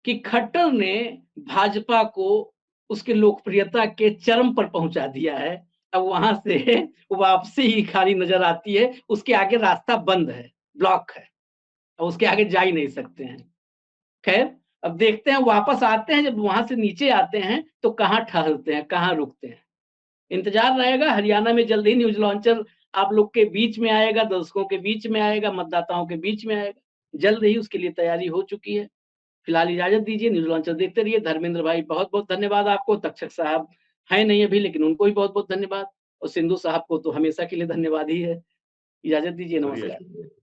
कि खट्टर ने भाजपा को उसकी लोकप्रियता के चरम पर पहुँचा दिया है। अब वहाँ से वापसी ही खाली नज़र आती है, उसके आगे रास्ता बंद है, ब्लॉक है। अब उसके आगे जा ही नहीं सकते हैं। खैर, अब देखते हैं वापस आते हैं, जब वहाँ से नीचे आते हैं तो कहाँ ठहरते हैं, कहाँ रुकते हैं। इंतजार रहेगा। हरियाणा में जल्द ही न्यूज़ लॉन्चर आप लोग के बीच में आएगा, दर्शकों के बीच में आएगा, मतदाताओं के बीच में आएगा। जल्द ही उसके लिए तैयारी हो चुकी है। फिलहाल इजाज़त दीजिए, न्यूज़ लॉन्चर देखते रहिए। धर्मेंद्र भाई बहुत-बहुत धन्यवाद आपको। तक्षक साहब हैं नहीं अभी, लेकिन उनको भी बहुत-बहुत धन्यवाद, और सिंधु साहब को तो हमेशा के लिए धन्यवाद ही है। इजाज़त दीजिए,
शुक्रिया,
नमस्कार।
शुक्रिया।